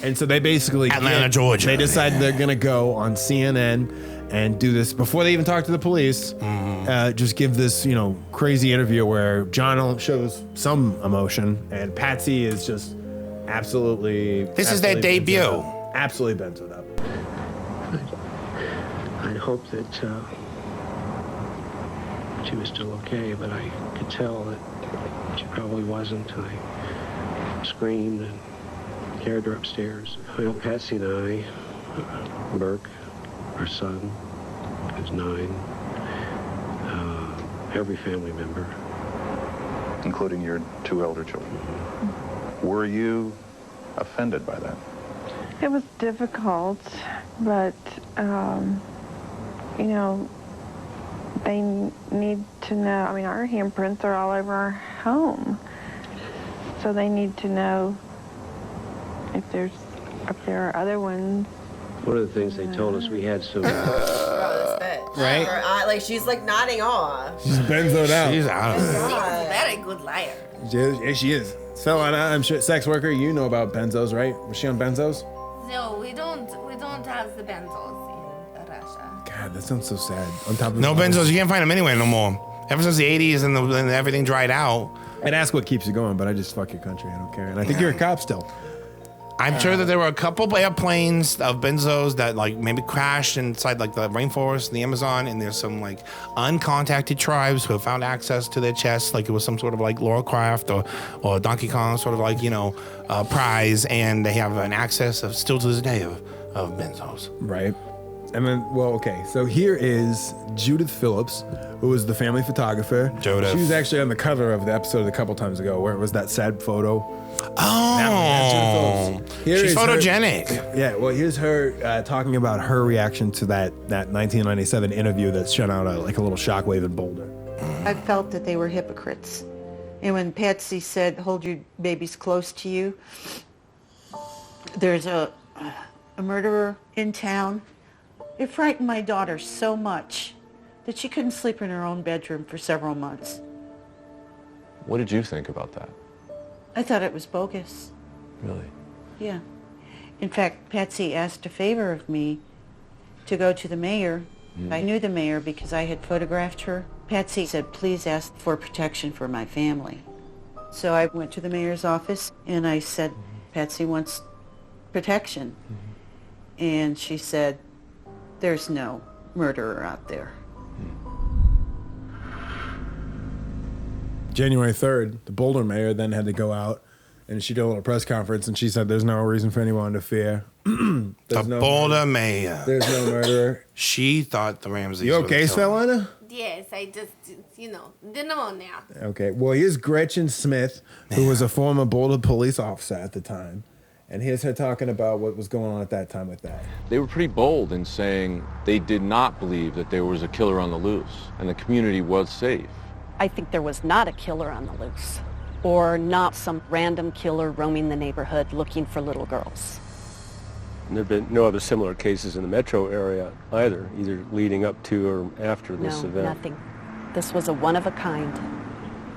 And so they basically Atlanta, Georgia. They decide they're gonna go on CNN and do this before they even talk to the police. Just give this, you know, crazy interview where John shows some emotion and Patsy is just absolutely. This is their absolutely debut. bent up. Absolutely bent it up. I'd hoped that she was still okay, but I could tell that she probably wasn't. I screamed and carried her upstairs. Well, Patsy and I, Burke, our son, who's 9, every family member. Including your 2 elder children. Were you offended by that? It was difficult, but, you know, they need to know, I mean, our handprints are all over our home. So they need to know if there are other ones. One of the things they told us, we had some... Bro, this bitch. Right? Her eye, like, she's like nodding off. She's benzoed out. She's out of She's there. a very good liar. Yeah, she is. So, I'm sure, sex worker, you know about benzos, right? Was she on benzos? No, we don't have the benzos in Russia. God, that sounds so sad. On top of No benzos. You can't find them anywhere no more. Ever since the 80s and everything dried out. I'd ask what keeps you going, but I just fuck your country. I don't care. And I think you're a cop still. I'm sure that there were a couple airplanes of benzos that like maybe crashed inside like the rainforest in the Amazon, and there's some like uncontacted tribes who have found access to their chests, like it was some sort of like Laura Croft or Donkey Kong sort of like, prize, and they have an access of still to this day of benzos. Right. And then, so here is Judith Phillips, who was the family photographer. Judith. She was actually on the cover of the episode a couple times ago, where it was that sad photo. Oh, she's photogenic. Here's her talking about her reaction to that 1997 interview that shut out like a little shockwave in Boulder. I felt that they were hypocrites. And when Patsy said, hold your babies close to you, there's a murderer in town. It frightened my daughter so much that she couldn't sleep in her own bedroom for several months. What did you think about that? I thought it was bogus. Really? Yeah. In fact, Patsy asked a favor of me to go to the mayor. I knew the mayor because I had photographed her. Patsy said, please ask for protection for my family. So I went to the mayor's office and I said, Patsy wants protection. And she said, there's no murderer out there. January 3rd, the Boulder mayor then had to go out and she did a little press conference and she said there's no reason for anyone to fear. Boulder mayor. There's no murderer. She thought the Ramseys. You okay, Svetlana? Yes, I just, pneumonia. Okay. Well, here's Gretchen Smith, who was a former Boulder police officer at the time. And here's her talking about what was going on at that time with that. They were pretty bold in saying they did not believe that there was a killer on the loose and the community was safe. I think there was not a killer on the loose, or not some random killer roaming the neighborhood looking for little girls. And there have been no other similar cases in the metro area either leading up to or after this event. No, nothing. This was a one-of-a-kind.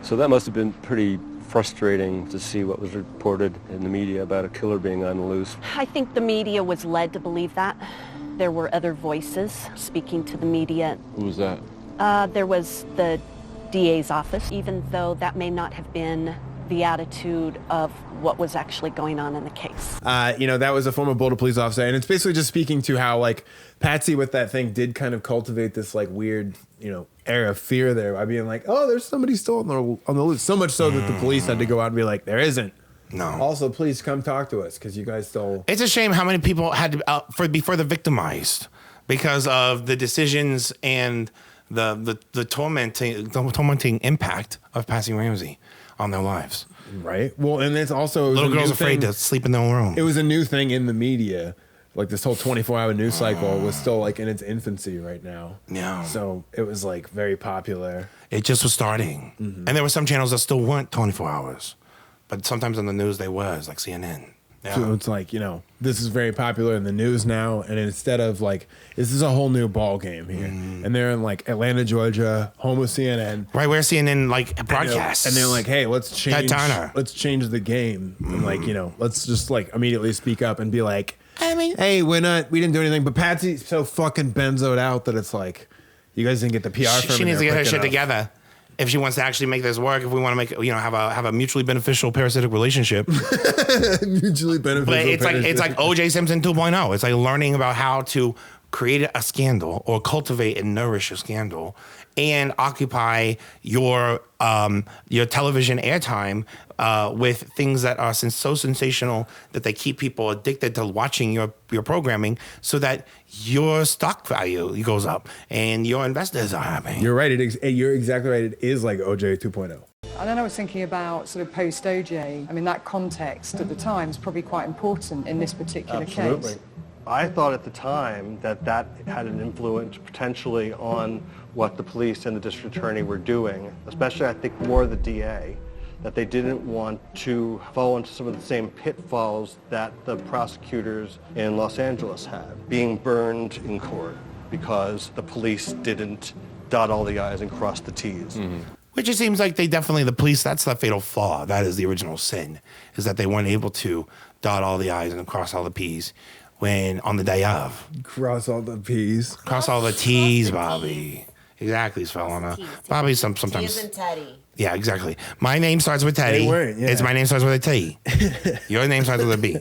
So that must have been pretty frustrating to see what was reported in the media about a killer being on the loose. I think the media was led to believe that. There were other voices speaking to the media. Who was that? There was the DA's office, even though that may not have been the attitude of what was actually going on in the case. That was a former Boulder police officer, and it's basically just speaking to how, like, Patsy with that thing did kind of cultivate this, like, weird, air of fear there by being like, oh, there's somebody still on the loose. So much so that the police had to go out and be like, there isn't. No. Also, please come talk to us because you guys still. It's a shame how many people had to be further victimized because of the decisions and the tormenting impact of Patsy Ramsey on their lives. Right. Well, and it's also little girls afraid to sleep in their own room. It was a new thing in the media. Like this whole 24-hour news cycle was still like in its infancy right now. Yeah. So it was like very popular. It just was starting. Mm-hmm. And there were some channels that still weren't 24 hours. But sometimes on the news they was, like CNN. Yeah. So it's like, this is very popular in the news now. And instead of like, this is a whole new ball game here. Mm. And they're in like Atlanta, Georgia, home of CNN. Right where CNN like broadcasts. And they're like, hey, let's change the game. Mm. And like, let's just like immediately speak up and be like, hey, we didn't do anything. But Patsy's so fucking benzoed out that it's like, you guys didn't get the PR from She needs to get her shit together. If she wants to actually make this work, if we want to make, have a mutually beneficial parasitic relationship. Mutually beneficial. But it's like O.J. Simpson 2.0. It's like learning about how to create a scandal or cultivate and nourish a scandal and occupy your television airtime with things that are so sensational that they keep people addicted to watching your programming so that your stock value goes up and your investors are happy. You're right. You're exactly right. It is like OJ 2.0. And then I was thinking about sort of post-OJ. I mean, that context at the time is probably quite important in this particular case. I thought at the time that had an influence potentially on what the police and the district attorney were doing, especially I think more the DA, that they didn't want to fall into some of the same pitfalls that the prosecutors in Los Angeles had, being burned in court because the police didn't dot all the I's and cross the T's. Mm-hmm. Which it seems like the police, that's the fatal flaw. That is the original sin, is that they weren't able to dot all the I's and cross all the P's when on the day of. Cross all the P's. Cross all the T's, Bobby. Exactly, Svetlana. Bobby sometimes. T's and Teddy. Yeah, exactly. My name starts with Teddy. They weren't, yeah. My name starts with a T. Your name starts with a B.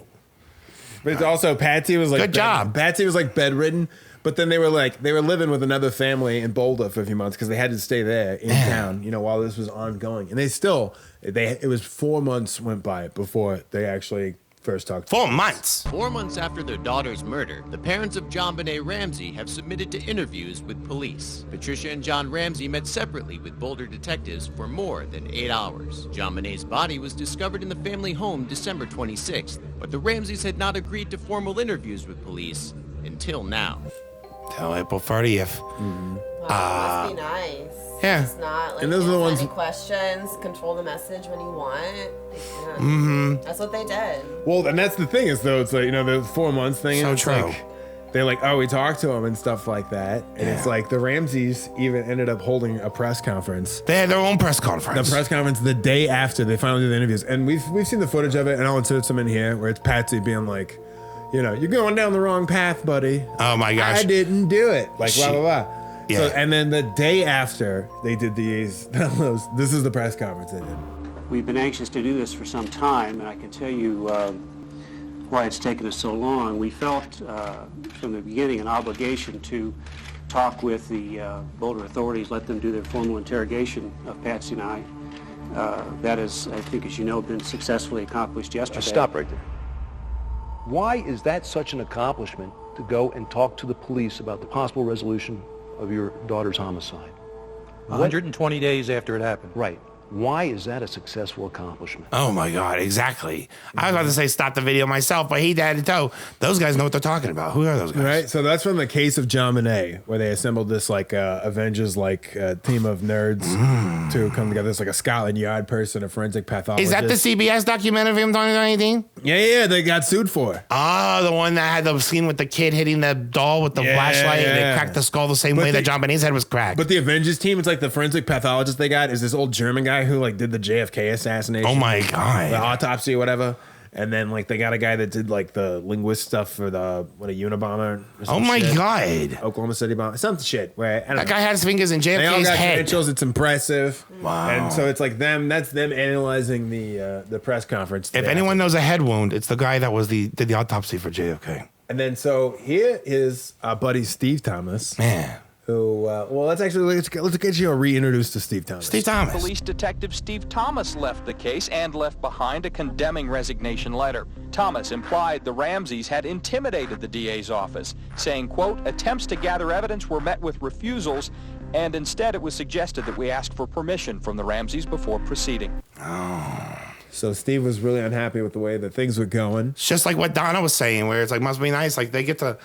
But it's also Patsy was like Good job. Patsy was like bedridden, but then they were living with another family in Boulder for a few months because they had to stay there in town, while this was ongoing. And it was 4 months went by before they actually first talked. 4 months. 4 months after their daughter's murder, the parents of JonBenet Ramsey have submitted to interviews with police. Patricia and John Ramsey met separately with Boulder detectives for more than 8 hours. JonBenet's body was discovered in the family home December 26th, but the Ramseys had not agreed to formal interviews with police until now. Till April 30th. Wow, must be nice. Yeah. It's not like And those are the ones- any questions, control the message when you want. Yeah. Mm-hmm. That's what they did. Well, and that's the thing is though, it's like, the 4 months thing. So and it's true. Like, they're like, oh, we talked to him and stuff like that. And it's like the Ramseys even ended up holding a press conference. They had their own press conference. The press conference the day after they finally did the interviews. And we've seen the footage of it, and I'll insert some in here where it's Patsy being like, you're going down the wrong path, buddy. Oh my gosh. I didn't do it. Like, blah, blah, blah. Yeah. So, and then the day after they did these, this is the press conference they did. We've been anxious to do this for some time, and I can tell you why it's taken us so long. We felt from the beginning an obligation to talk with the Boulder authorities, let them do their formal interrogation of Patsy and I. That is, I think, as you know, been successfully accomplished yesterday. Stop right there. Why is that such an accomplishment to go and talk to the police about the possible resolution of your daughter's homicide? 120 days after it happened. Right. Why is that a successful accomplishment? Oh my God, exactly. I was about to say stop the video myself, but he had to tell. Those guys know what they're talking about. Who are those guys? Right, so that's from the case of JonBenet, where they assembled this Avengers team of nerds to come together. It's like a Scotland Yard person, a forensic pathologist. Is that the CBS documentary from 2019? Yeah, they got sued for it. Oh, the one that had the scene with the kid hitting the doll with the flashlight and they cracked the skull the same way that JonBenet's head was cracked. But the Avengers team, it's like the forensic pathologist they got is this old German guy who did the JFK assassination. Oh my God. The autopsy or whatever. And then they got a guy that did the linguist stuff for the a Unabomber. Oh my God. Oklahoma City bomb. Some shit where that guy had his fingers in JFK's they all got head. credentials. It's impressive. Wow. And so it's like them. That's them analyzing the press conference. If anyone knows a head wound, it's the guy that did the autopsy for JFK. And then so here is our buddy Steve Thomas. Man. Who, let's get you reintroduced to Steve Thomas. Steve Thomas. Police Detective Steve Thomas left the case and left behind a condemning resignation letter. Thomas implied the Ramseys had intimidated the DA's office, saying, quote, attempts to gather evidence were met with refusals, and instead it was suggested that we ask for permission from the Ramseys before proceeding. Oh. So Steve was really unhappy with the way that things were going. It's just like what Donna was saying, where it's must be nice. They get to,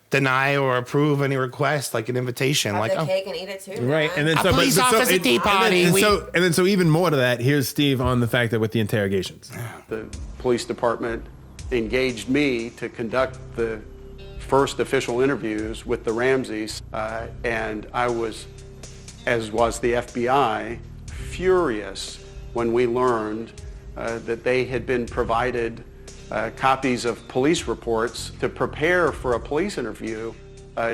deny or approve any request, like an invitation. Have the cake and eat it too. Right, and then a police officer tea party. And then even more to that, here's Steve on the fact that with the interrogations. The police department engaged me to conduct the first official interviews with the Ramseys, and I was, as was the FBI, furious when we learned that they had been provided copies of police reports to prepare for a police interview,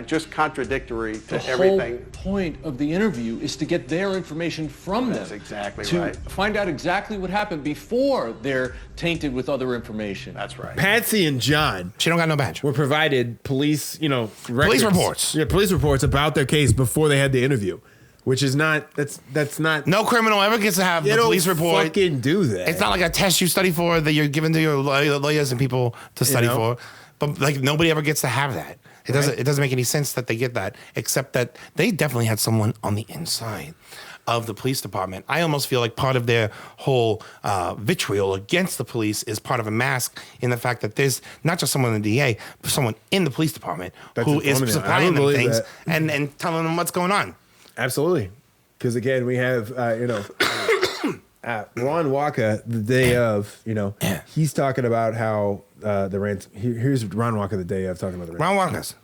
just contradictory to everything. The whole point of the interview is to get their information from them. That's exactly to right. Find out exactly what happened before they're tainted with other information. That's right. Patsy and John, she don't got no badge, were provided police, records, police reports. Yeah, police reports about their case before they had the interview. Which is not, that's not. No criminal ever gets to have the police report. Fucking do that. It's not like a test you study for that you're giving to your lawyers and people to study for. But nobody ever gets to have that. It doesn't make any sense that they get that, except that they definitely had someone on the inside of the police department. I almost feel like part of their whole vitriol against the police is part of a mask in the fact that there's not just someone in the DA, but someone in the police department who is supplying them things and telling them what's going on. Absolutely. Because again, we have, Ron Walker, the day of, he's talking about how the ransom. Here's Ron Walker the day of talking about the ransom. Ron Walker's.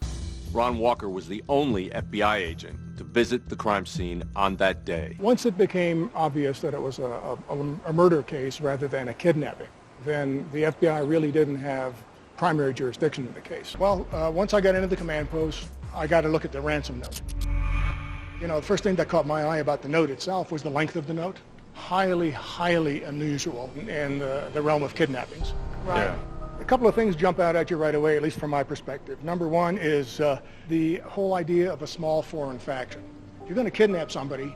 Ron Walker was the only FBI agent to visit the crime scene on that day. Once it became obvious that it was a murder case rather than a kidnapping, then the FBI really didn't have primary jurisdiction in the case. Well, once I got into the command post, I got to look at the ransom note. The first thing that caught my eye about the note itself was the length of the note. Highly, highly unusual in the realm of kidnappings. Right. couple of things jump out at you right away, at least from my perspective. Number one is the whole idea of a small foreign faction. If you're going to kidnap somebody,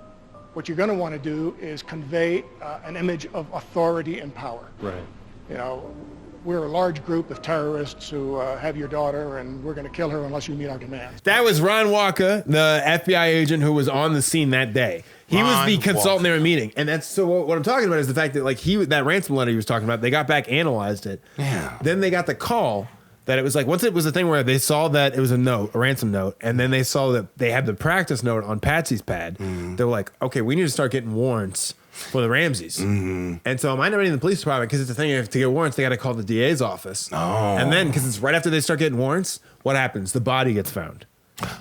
what you're going to want to do is convey an image of authority and power. Right. You know, we're a large group of terrorists who have your daughter, and we're going to kill her unless you meet our demands. That was Ron Walker, the FBI agent who was on the scene that day. He was the consultant they were meeting. And that's so what I'm talking about is the fact that like that ransom letter he was talking about, they got back, analyzed it. Yeah. Then they got the call that it was like, once it was the thing where they saw that it was a ransom note, and then they saw that they had the practice note on Patsy's pad. They were like, okay, we need to start getting warrants for the Ramseys. And so it might not be in the police department because it's the thing, if to get warrants, they got to call the DA's office. And then, because it's right after they start getting warrants, what happens? The body gets found.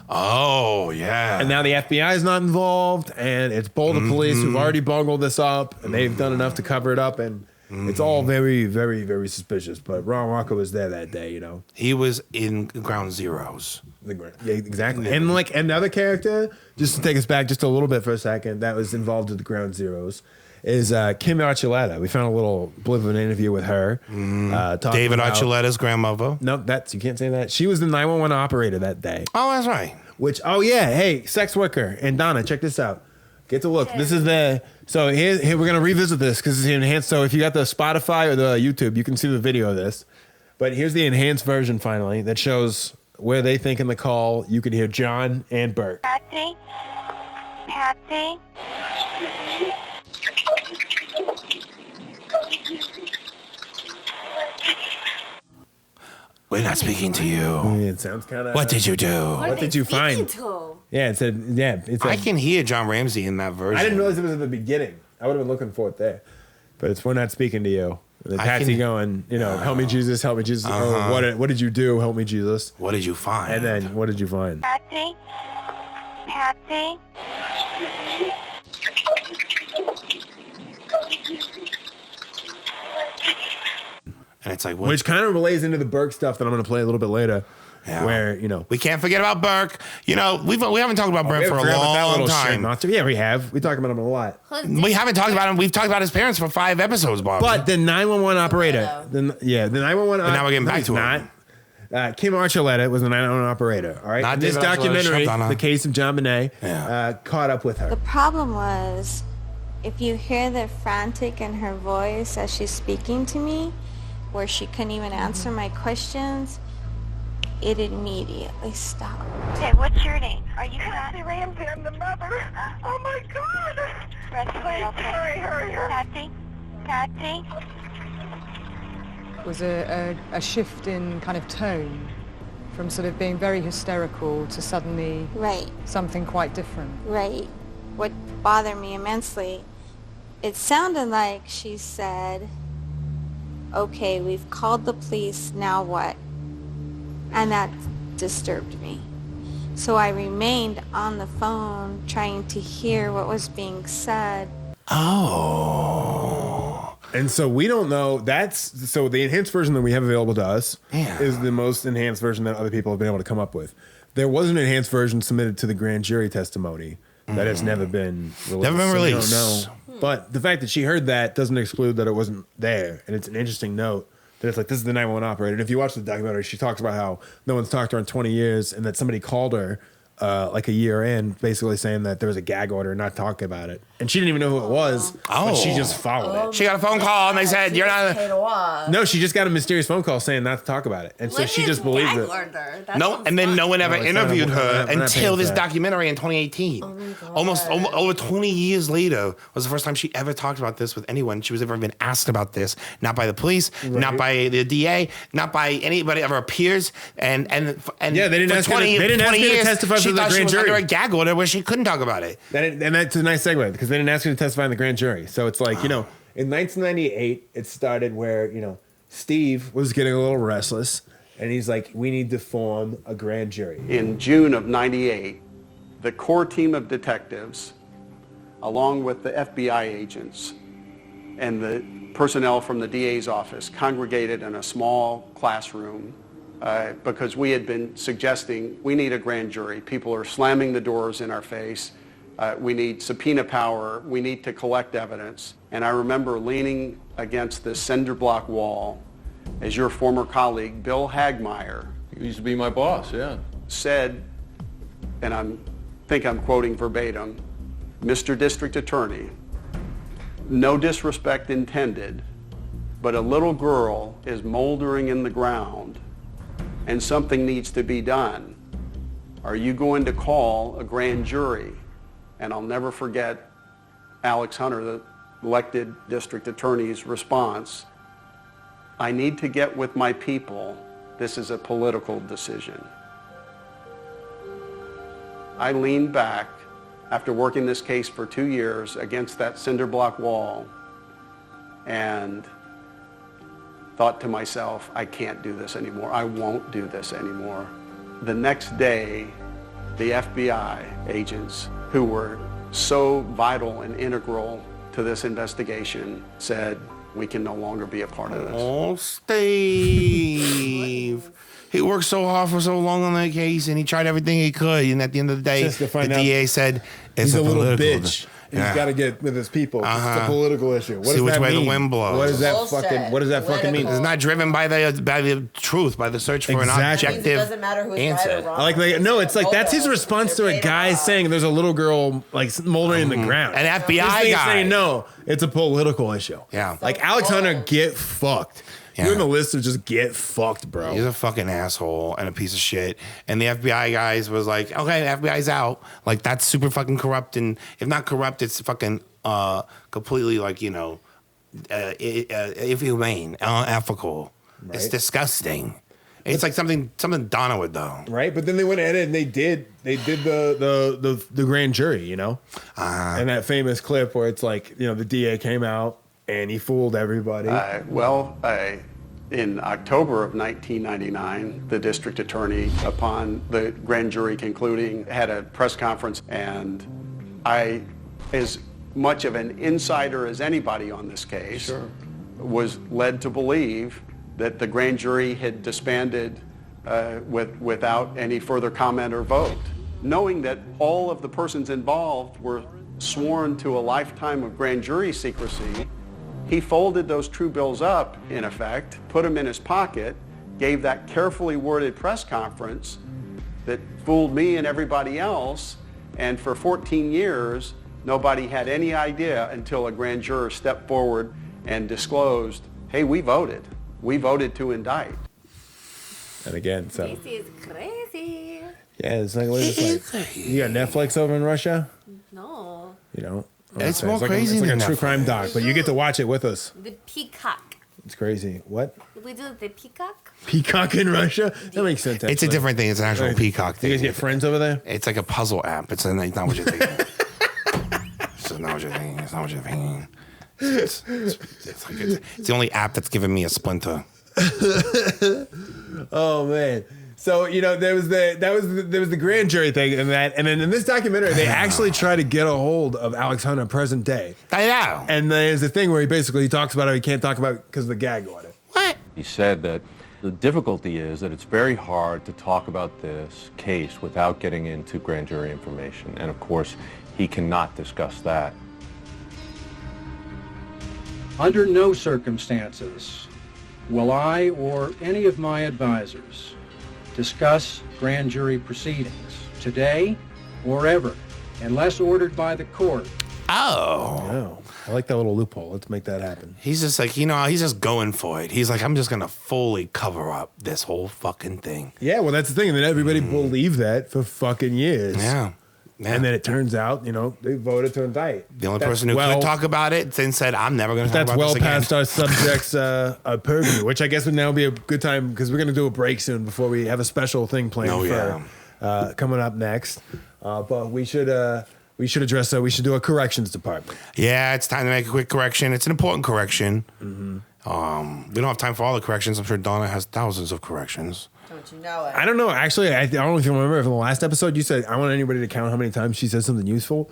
Oh, yeah. And now the FBI is not involved, and it's Boulder police who've already bungled this up, and they've done enough to cover it up, and it's all very, very, very suspicious. But Ron Walker was there that day, you know. He was in Ground Zeroes. Yeah, exactly. And like another character, just to take us back just a little bit for a second, that was involved with the Ground Zeroes, is Kim Archuleta. We found a little blip of an interview with her. David Archuleta's grandmother. No, you can't say that. She was the 911 operator that day. Oh, that's right. Oh yeah, hey, sex worker. And Donna, check this out. Get to look. This is so here we're going to revisit this because it's enhanced. So if you got the Spotify or the YouTube, you can see the video of this. But here's the enhanced version finally that shows where they think in the call you could hear John and Burke. Patsy? We're not speaking to you. It sounds kind of. What did you do? What did you find? Yeah, it said. Yeah, I can hear John Ramsey in that version. I didn't realize it was at the beginning. I would have been looking for it there, but it's "We're not speaking to you." The Patsy going, help me Jesus, help me Jesus. Oh, what did you do? Help me Jesus. What did you find? And then what did you find? Patsy? And it's like, which kind of relays into the Burke stuff that I'm going to play a little bit later. Yeah. Where, we can't forget about Burke. We haven't talked about Burke for a long time. Yeah, we have. We talk about him a lot. We haven't talked about him. We've talked about his parents for 5 episodes, Bob. But the 911 operator. The 911 and now we're getting back to him. Kim Archuleta was the 911 operator. All right. Not this documentary, the case of JonBenet, caught up with her. The problem was, if you hear the frantic in her voice as she's speaking to me, where she couldn't even answer my questions, it immediately stopped. Okay, what's your name? Are you Patsy Ramsey? I'm the mother. Oh my God! Hurry. Patsy? Was a shift in kind of tone from sort of being very hysterical to suddenly something quite different. Right. What bothered me immensely, it sounded like she said, okay, we've called the police, now what? And that disturbed me. So I remained on the phone trying to hear what was being said. Oh. And so we don't know. So the enhanced version that we have available to us is the most enhanced version that other people have been able to come up with. There was an enhanced version submitted to the grand jury testimony that has never been released. Never been released. We don't know. But the fact that she heard that doesn't exclude that it wasn't there. And it's an interesting note that it's like, this is the 911 operator. And if you watch the documentary, she talks about how no one's talked to her in 20 years and that somebody called her like a year in, basically saying that there was a gag order, not talking about it. And she didn't even know who it was, but she just followed it. She got a phone call and they said, you're not... No, she just got a mysterious phone call saying not to talk about it. And so she just believed it. No, and then no one ever interviewed her until this documentary in 2018. Almost over 20 years later was the first time she ever talked about this with anyone. She was ever been asked about this, not by the police, not by the DA, not by anybody of her peers. And yeah, they didn't ask her to testify she for the thought she grand was jury. under a gag order where she couldn't talk about it. And that's a nice segue because they didn't ask her to testify in the grand jury. So it's like, in 1998, it started where, Steve was getting a little restless and he's like, we need to form a grand jury. In June of '98, the core team of detectives, along with the FBI agents and the personnel from the DA's office, congregated in a small classroom because we had been suggesting we need a grand jury. People are slamming the doors in our face. We need subpoena power. We need to collect evidence. And I remember leaning against this cinder block wall as your former colleague, Bill Hagmeyer, He used to be my boss, yeah. said, and I think I'm quoting verbatim, Mr. District Attorney, no disrespect intended, but a little girl is moldering in the ground and something needs to be done. Are you going to call a grand jury? And I'll never forget Alex Hunter, the elected district attorney's response. I need to get with my people. This is a political decision. I leaned back after working this case for 2 years against that cinder block wall and thought to myself, I can't do this anymore. I won't do this anymore. The next day, the FBI agents who were so vital and integral to this investigation said, we can no longer be a part of this. Oh, Steve. He worked so hard for so long on that case, and he tried everything he could. And at the end of the day, Just to the find out DA said it's he's a little political. bitch. He's got to get with his people. It's a political issue. What See does which that way mean? the wind blows. What does that fucking? What does that fucking mean? It's not driven by the truth, by the search for an objective answer. No, it's like that's his response to a guy saying there's a little girl like smoldering in the ground. An FBI This thing is guy. saying no, it's a political issue. Yeah. Like Alex Hunter, get fucked. You and the listener just get fucked, bro. He's a fucking asshole and a piece of shit. And the FBI guys was like, okay, the FBI's out. Like, that's super fucking corrupt. And if not corrupt, it's fucking completely, like, you know, inhumane, unethical. Right. It's disgusting. It's like something Donna would, though. Right, but then they went ahead and they did the grand jury, you know, and that famous clip where it's like, you know, the DA came out and he fooled everybody. In October of 1999, the district attorney, upon the grand jury concluding, had a press conference, and I, as much of an insider as anybody on this case, was led to believe that the grand jury had disbanded without any further comment or vote. Knowing that all of the persons involved were sworn to a lifetime of grand jury secrecy, he folded those true bills up, in effect, put them in his pocket, gave that carefully worded press conference that fooled me and everybody else, and for 14 years, nobody had any idea until a grand juror stepped forward and disclosed, hey, we voted. We voted to indict. And again, so. This is crazy. Yeah, it's like, you got Netflix over in Russia? No. You know? It's more like crazy it's like than a true Netflix. crime doc, but you get to watch it with us. The peacock. It's crazy. What? We do the peacock? Peacock in Russia? That makes sense. It's a different thing. It's an actual Right. peacock thing. You guys get friends over there? It's like a puzzle app. It's not what you're thinking. It's not what you're thinking. It's not what you're thinking. It's the only app that's given me a splinter. Oh man. So, you know, there was the grand jury thing and then in this documentary they actually try to get a hold of Alex Hunter present day. I know. And there's a thing where he talks about how he can't talk about it because of the gag order. He said that the difficulty is that it's very hard to talk about this case without getting into grand jury information. And of course, he cannot discuss that. Under no circumstances will I or any of my advisors discuss grand jury proceedings today or ever, unless ordered by the court. Oh. I like that little loophole. Let's make that happen. He's just like, you know, he's just going for it. He's like, I'm just going to fully cover up this whole fucking thing. Yeah, well, that's the thing. And then everybody believed that for fucking years. Yeah. And then it turns out, you know, they voted to indict. The only person who could talk about it then said, I'm never going to talk That's about well this again. past our subject's purview, which I guess would now be a good time because we're going to do a break soon before we have a special thing planned for coming up next. But we should address that. We should do a corrections department. Yeah, it's time to make a quick correction. It's an important correction. We don't have time for all the corrections. I'm sure Donna has thousands of corrections. Don't you know it? I don't know. Actually, I don't know if you remember from the last episode, you said, I want anybody to count how many times she said something useful.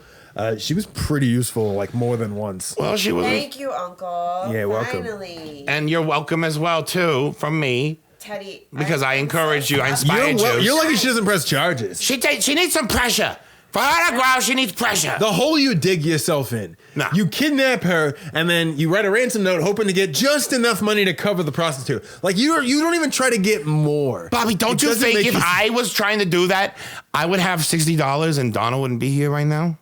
She was pretty useful, like more than once. Well, she was. Thank you, Uncle. Yeah, welcome. Finally. And you're welcome as well, too, from me. Teddy. Because I encouraged you. I inspired you. You're lucky she doesn't press charges. She needs some pressure. For her to grow, she needs pressure. The hole you dig yourself in. Nah. You kidnap her, and then you write a ransom note hoping to get just enough money to cover the prostitute. Like, you don't even try to get more. Bobby, don't you think if I was trying to do that, I would have $60 and Donna wouldn't be here right now?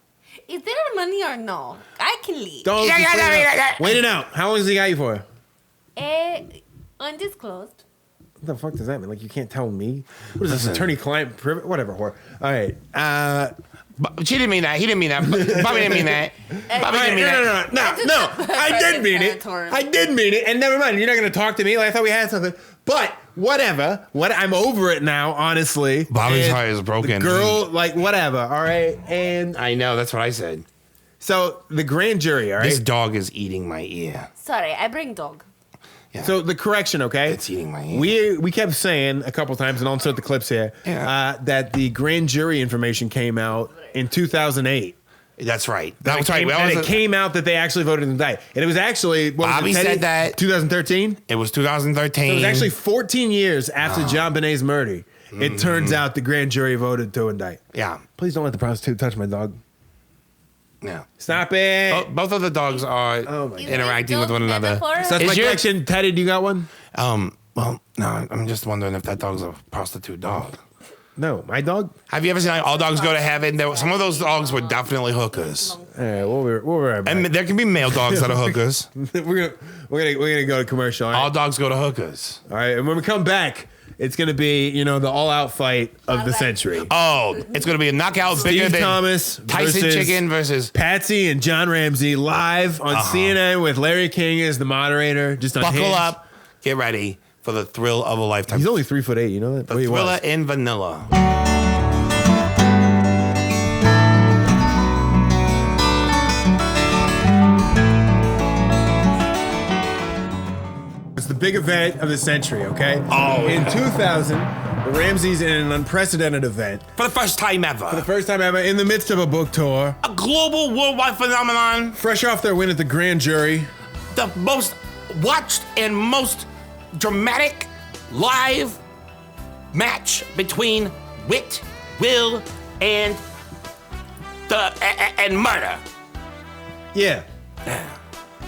Is there money or no? I can leave. Don't wait it out. How long has he got you for? Undisclosed. What the fuck does that mean? Like, you can't tell me? What is this, attorney-client privilege? Whatever, whore. All right. She didn't mean that. He didn't mean that. Bobby didn't mean that. Bobby didn't mean that. No. I did mean it. I did mean it. And never mind. You're not going to talk to me. Like, I thought we had something. But whatever. I'm over it now, honestly. Bobby's heart is broken. The girl, like, whatever. All right. And I know. That's what I said. So the grand jury, all right? This dog is eating my ear. Sorry, I bring dog. Yeah. So the correction, okay? It's eating my ear. We kept saying a couple times, and I'll insert the clips here, that the grand jury information came out in 2008. That's right. That's right. It came out that they actually voted to indict. And it was actually... Bobby said that. 2013? It was 2013. So it was actually 14 years after JonBenét's murder. It turns out the grand jury voted to indict. Yeah. Please don't let the prostitute touch my dog. No. Stop it. Both of the dogs are interacting with one another. So that's my question. Teddy, do you got one? Well, no, I'm just wondering if that dog's a prostitute dog. No, my dog? Have you ever seen like All Dogs Go to Heaven? Some of those dogs were definitely hookers. All right, we'll be right back. And there can be male dogs that are hookers. we're gonna go to commercial. All dogs go to hookers. All right, and when we come back, it's gonna be the all-out fight of the century. Oh, it's gonna be a knockout bigger than Thomas Tyson Chicken versus Patsy and John Ramsey live on CNN with Larry King as the moderator. Just buckle up, get ready for the thrill of a lifetime. He's only 3'8", you know that? The thriller in vanilla. It's the big event of the century, okay? Oh, in 2000, the Ramseys in an unprecedented event. For the first time ever. For the first time ever, in the midst of a book tour. A global worldwide phenomenon. Fresh off their win at the grand jury. The most watched and most dramatic live match between wit, will, and murder. Yeah.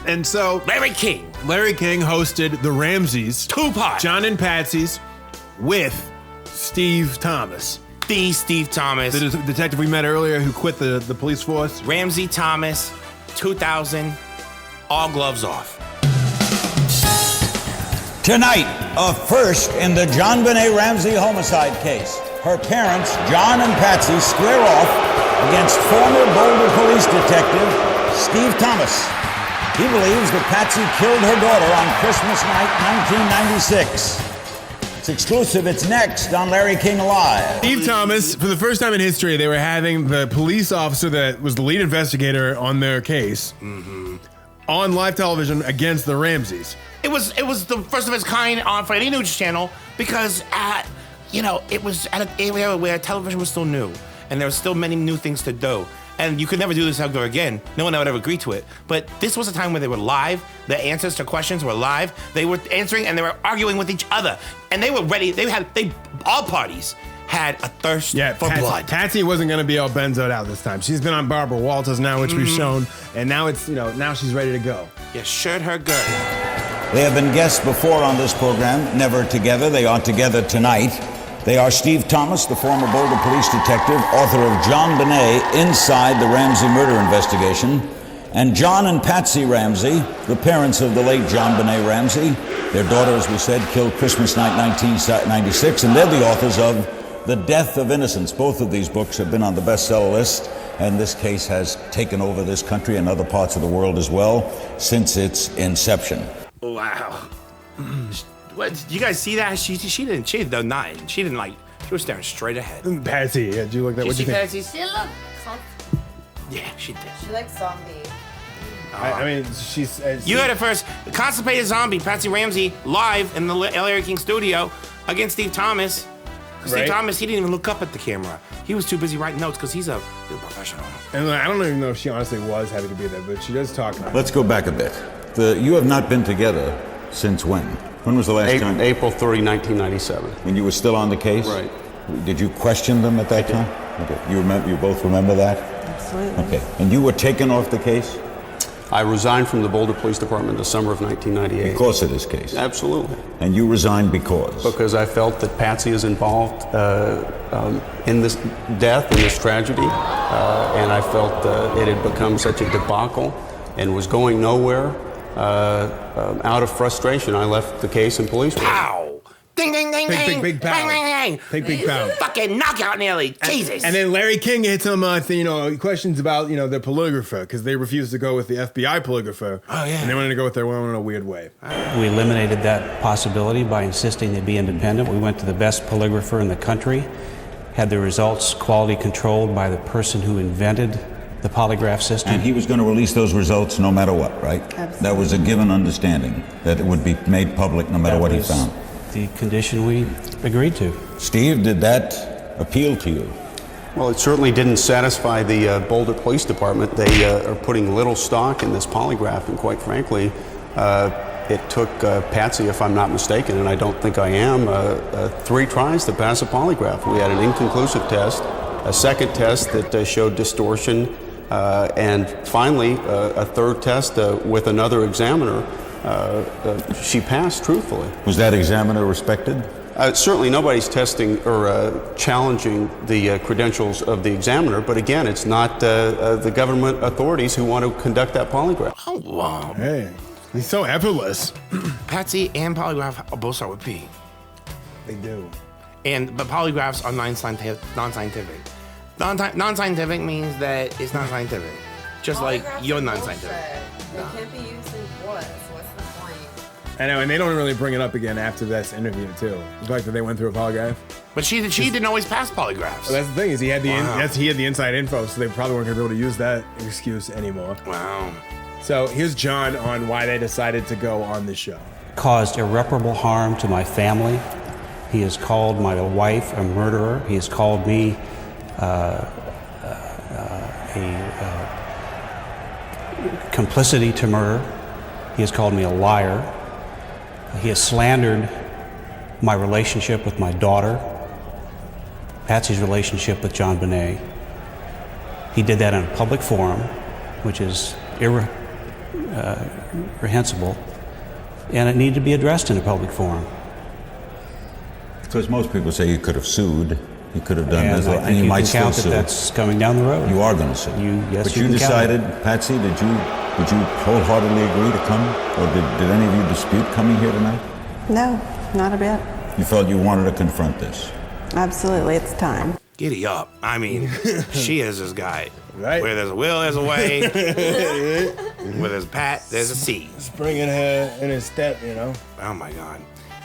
And so Larry King hosted the Ramseys, 2-part, John and Patsy's, with Steve Thomas. The Steve Thomas, the detective we met earlier who quit the police force. Ramsey Thomas, 2000, all gloves off. Tonight, a first in the JonBenet Ramsey homicide case. Her parents, John and Patsy, square off against former Boulder police detective Steve Thomas. He believes that Patsy killed her daughter on Christmas night, 1996. It's exclusive. It's next on Larry King Live. Steve Thomas, for the first time in history, they were having the police officer that was the lead investigator on their case on live television against the Ramseys. It was the first of its kind for any news channel because, it was at an area where television was still new and there were still many new things to do. And you could never do this ever again. No one would ever agree to it. But this was a time where they were live. The answers to questions were live. They were answering and they were arguing with each other. And they were ready. All parties had a thirst for blood. Patsy wasn't going to be all benzoed out this time. She's been on Barbara Walters now, which we've shown. And now it's, now she's ready to go. You should her good. They have been guests before on this program, never together. They are together tonight. They are Steve Thomas, the former Boulder police detective, author of JonBenet, Inside the Ramsey Murder Investigation, and John and Patsy Ramsey, the parents of the late JonBenet Ramsey. Their daughter, as we said, killed Christmas night 1996, and they're the authors of The Death of Innocence. Both of these books have been on the bestseller list, and this case has taken over this country and other parts of the world as well since its inception. Wow. What, did you guys see that? She did the nine. She didn't she was staring straight ahead. Patsy, did you look that? What did you think? She looked. Yeah, she did. She likes zombie. I mean, she's... you heard it first. The constipated zombie, Patsy Ramsey, live in the Larry King studio against Steve Thomas. Steve Thomas, he didn't even look up at the camera. He was too busy writing notes because he's a professional. And I don't even know if she honestly was happy to be there, but she does talk about it. Let's go back a bit. You have not been together since when? When was the last time? April 3, 1997. When you were still on the case? Right. Did you question them at that time? Okay. You both remember that? Absolutely. Okay. And you were taken off the case? I resigned from the Boulder Police Department in the summer of 1998. Because of this case? Absolutely. And you resigned because? Because I felt that Patsy is involved in this death, in this tragedy, and I felt it had become such a debacle and was going nowhere. Out of frustration, I left the case in police. Pow! Ding, ding, ding, ding. Big pow. Bang, bang, bang. Big pow. Fucking knockout nearly. Jesus. And then Larry King hits him questions about, the polygrapher, because they refused to go with the FBI polygrapher. Oh, yeah. And they wanted to go with their own in a weird way. We eliminated that possibility by insisting they be independent. We went to the best polygrapher in the country, had the results quality controlled by the person who invented the polygraph system. And he was going to release those results no matter what, right? Absolutely. That was a given understanding, that it would be made public no matter what he found. The condition we agreed to. Steve, did that appeal to you? Well, it certainly didn't satisfy the Boulder Police Department. They are putting little stock in this polygraph, and quite frankly, it took Patsy, if I'm not mistaken, and I don't think I am, 3 tries to pass a polygraph. We had an inconclusive test, a second test that showed distortion, and finally, a third test with another examiner. She passed truthfully. Was that examiner respected? Certainly nobody's testing or challenging the credentials of the examiner, but again, it's not the government authorities who want to conduct that polygraph. Oh, wow. Hey, he's so effortless. Patsy and polygraph both start with P. They do. But polygraphs are non-scientific. Non-scientific means that it's not scientific. Just like you're non-scientific. They can't be used in court. What's the point? I know, and they don't really bring it up again after this interview too. The fact that they went through a polygraph. But she didn't always pass polygraphs. Well, that's the thing is he had the inside info, so they probably weren't gonna be able to use that excuse anymore. Wow. So here's John on why they decided to go on this show. Caused irreparable harm to my family. He has called my wife a murderer. He has called me complicity to murder. He has called me a liar. He has slandered my relationship with my daughter, Patsy's relationship with JonBenet. He did that in a public forum, which is reprehensible, and it needed to be addressed in a public forum. Because most people say you could have sued, you could have done this, and you might still sue. That's coming down the road. You are going to sue. Yes, but you decided, Patsy, did you wholeheartedly agree to come, or did any of you dispute coming here tonight? No, not a bit. You felt you wanted to confront this. Absolutely, it's time. Giddy up. I mean, she is this guy. Right. Where there's a will, there's a way. Where there's a pat, there's a C. Springing her in his step, Oh my God.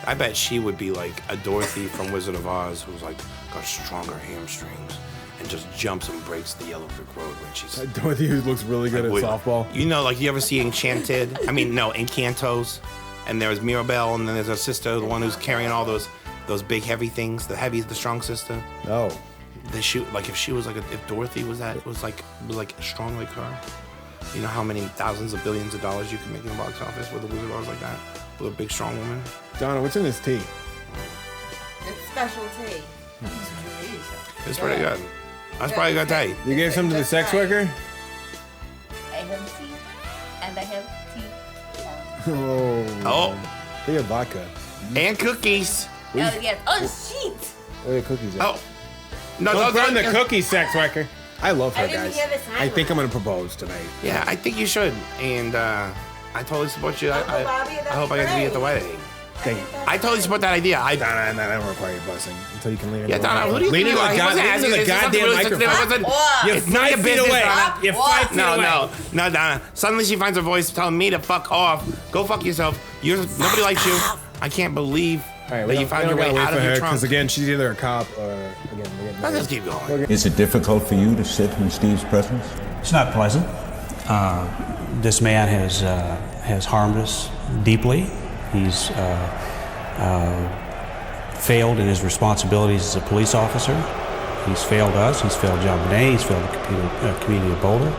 I bet she would be like a Dorothy from Wizard of Oz who's like got stronger hamstrings and just jumps and breaks the yellow brick road when she's... Dorothy who looks really good at softball. Like you ever see Encantos? And there's Mirabelle, and then there's her sister, the one who's carrying all those big heavy things, the strong sister. Oh. They shoot, like if she was if Dorothy was like strong like her, you know how many thousands of billions of dollars you can make in the box office with a Wizard of Oz like that? With a big strong woman? Donna, what's in this tea? It's special tea. It's pretty good. That's probably good tea. You gave some to the sex worker? I have tea, and I have tea. Oh. They have vodka. And cookies. Yes. Oh, shit. Where are the cookies at? Oh. No, don't burn the cookies, sex worker. I love her, I didn't guys. hear the sign. I think I'm going to propose tonight. Yeah, I think you should. And I totally support you. I hope I get to be at the wedding. Thank you. I totally support that idea. Donna, that don't require you busting until you can lean into Yeah, Donna, who do you lean think into you are? the goddamn microphone. You're It's not your 5 feet business. away. Donna. You're 5 feet away. No, Donna. Suddenly she finds her voice telling me to fuck off. Go fuck yourself. Nobody likes you. I can't believe that you found your way out of your trunk. Because again, she's either a cop or Let's just keep going. Is it difficult for you to sit in Steve's presence? It's not pleasant. This man has harmed us deeply. He's failed in his responsibilities as a police officer. He's failed us. He's failed JonBenet. He's failed the community of Boulder.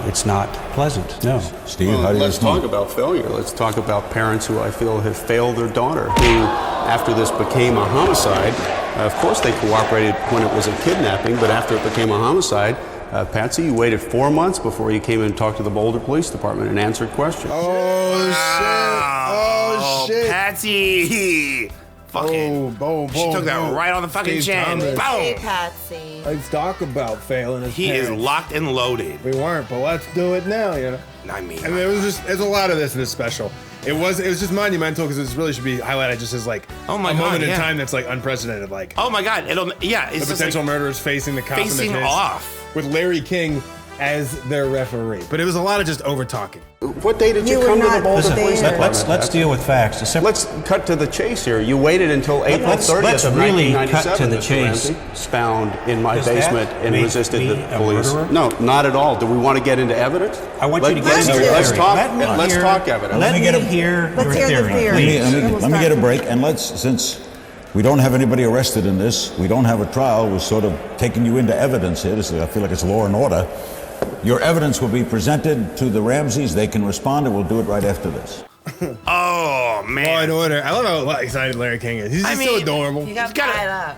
It's not pleasant. No. Steve, well, how do you let's talk about failure. Let's talk about parents who I feel have failed their daughter, who, after this became a homicide, Of course they cooperated when it was a kidnapping, but after it became a homicide, Patsy, you waited 4 months before you came in and talked to the Boulder Police Department and answered questions. Oh, shit. Patsy! Fucking. She took that right on the fucking chin. Boom! Hey, Patsy. Let's talk about failing his He is parents. locked and loaded. We weren't, but let's do it now, you know? I mean, there's a lot of this in this special. It was just monumental because it really should be highlighted just as like Oh my a God, moment in yeah. time that's like unprecedented. Like, oh my God, it's the just potential like murderers facing the cop facing in the case off. with Larry King as their referee. But it was a lot of just over talking. What day did you come to the Boulder Police Department? Let's deal with facts. Let's cut to the chase here. You waited until April 30th let's of really 1997. cut to the Mr. chase. Ramsey, found in my Does that basement and make resisted me the a police. murderer? No, not at all. Do we want to get into evidence? I want you to get into your Let's theory. talk. Let me Talk evidence. Let me hear your theory. Let me get a break, and since we don't have anybody arrested in this, we don't have a trial, we're sort of taking you into evidence here. I feel like it's law and order. Your evidence will be presented to the Ramseys. They can respond, and we'll do it right after this. Oh man! Law and Order. I love how excited Larry King is. He's just so adorable. You got tied up.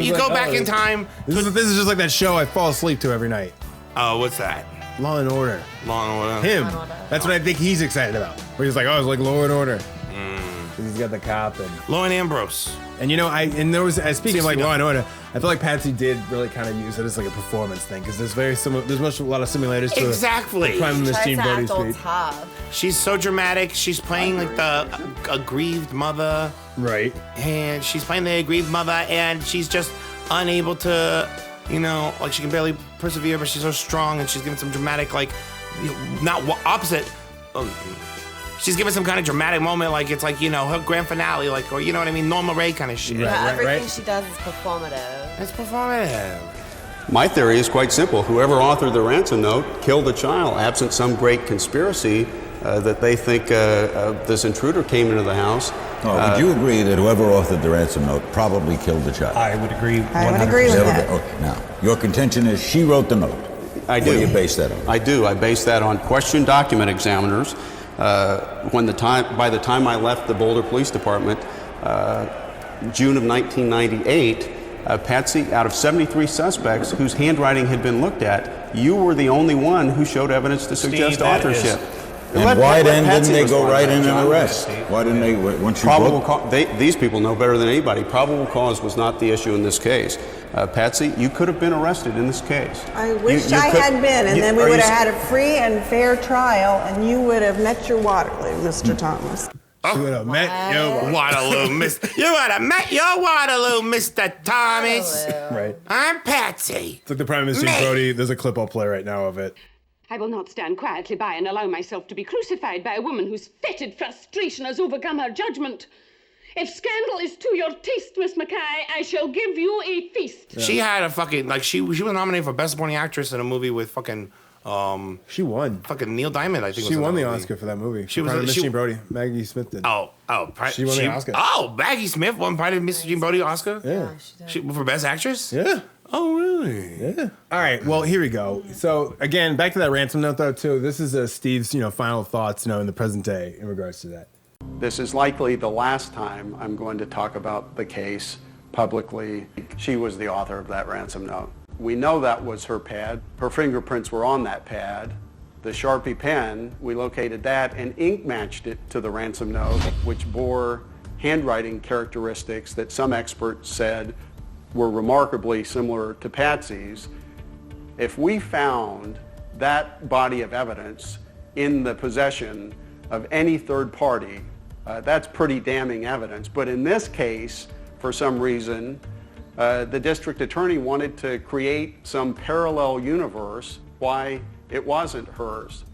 You go back in time. This is just like that show I fall asleep to every night. Oh, what's that? Law and Order. Law and Order. Him. That's what I think he's excited about. Where he's like, oh, it's like Law and Order. Mm. He's got the cop and Lauren Ambrose. And you know, speaking of like Law and Order, I feel like Patsy did really kind of use it as like a performance thing because there's a lot of simulators to exactly. the crime of Miss Jean Brodie's speech. She's so dramatic. She's playing like the aggrieved mother. Right. And she's playing the aggrieved mother, and she's just unable to, like she can barely persevere, but she's so strong, and she's giving some dramatic, like, not opposite. She's giving some kind of dramatic moment, like it's like, her grand finale, like, or you know what I mean, Norma Ray kind of shit. Yeah, everything she does is performative. It's performative. My theory is quite simple. Whoever authored the ransom note killed a child, absent some great conspiracy that they think this intruder came into the house. Would you agree that whoever authored the ransom note probably killed the child? I would agree 100%. I would agree with that. Okay, now, your contention is she wrote the note. I do. What do you base that on? I do. I base that on question document examiners. By the time I left the Boulder Police Department, June of 1998, Patsy, out of 73 suspects whose handwriting had been looked at, you were the only one who showed evidence to suggest authorship. And why then didn't they go right in and arrest? Why didn't they, once you Probable booked? cause, these people know better than anybody. Probable cause was not the issue in this case. Patsy, you could have been arrested in this case. I wish I had been, and then we would have had a free and fair trial, and you would have met your Waterloo, Mr. Thomas. You would have met your Waterloo, You would have met your Waterloo, Mr. Thomas. Right. I'm Patsy. It's like the Prime of Miss Jean Brodie. There's a clip I'll play right now of it. I will not stand quietly by and allow myself to be crucified by a woman whose fetid frustration has overcome her judgment. If scandal is to your taste, Miss Mackay, I shall give you a feast. Yeah. She had a fucking, like, she was nominated for Best Supporting Actress in a movie with fucking, she won. Fucking Neil Diamond, I think. She won the Oscar for that movie. She was Miss Jean Brodie. Maggie Smith did. She won the Oscar. Oh, Maggie Smith won part of Miss Jean Brodie Oscar? Yeah. She for Best Actress? Yeah. Oh, really? Yeah. All right. Well, here we go. So again, back to that ransom note, though. Too. This is Steve's, final thoughts, in the present day in regards to that. This is likely the last time I'm going to talk about the case publicly. She was the author of that ransom note. We know that was her pad. Her fingerprints were on that pad. The Sharpie pen, we located that and ink matched it to the ransom note, which bore handwriting characteristics that some experts said were remarkably similar to Patsy's. If we found that body of evidence in the possession of any third party, that's pretty damning evidence. But in this case, for some reason, the district attorney wanted to create some parallel universe why it wasn't hers.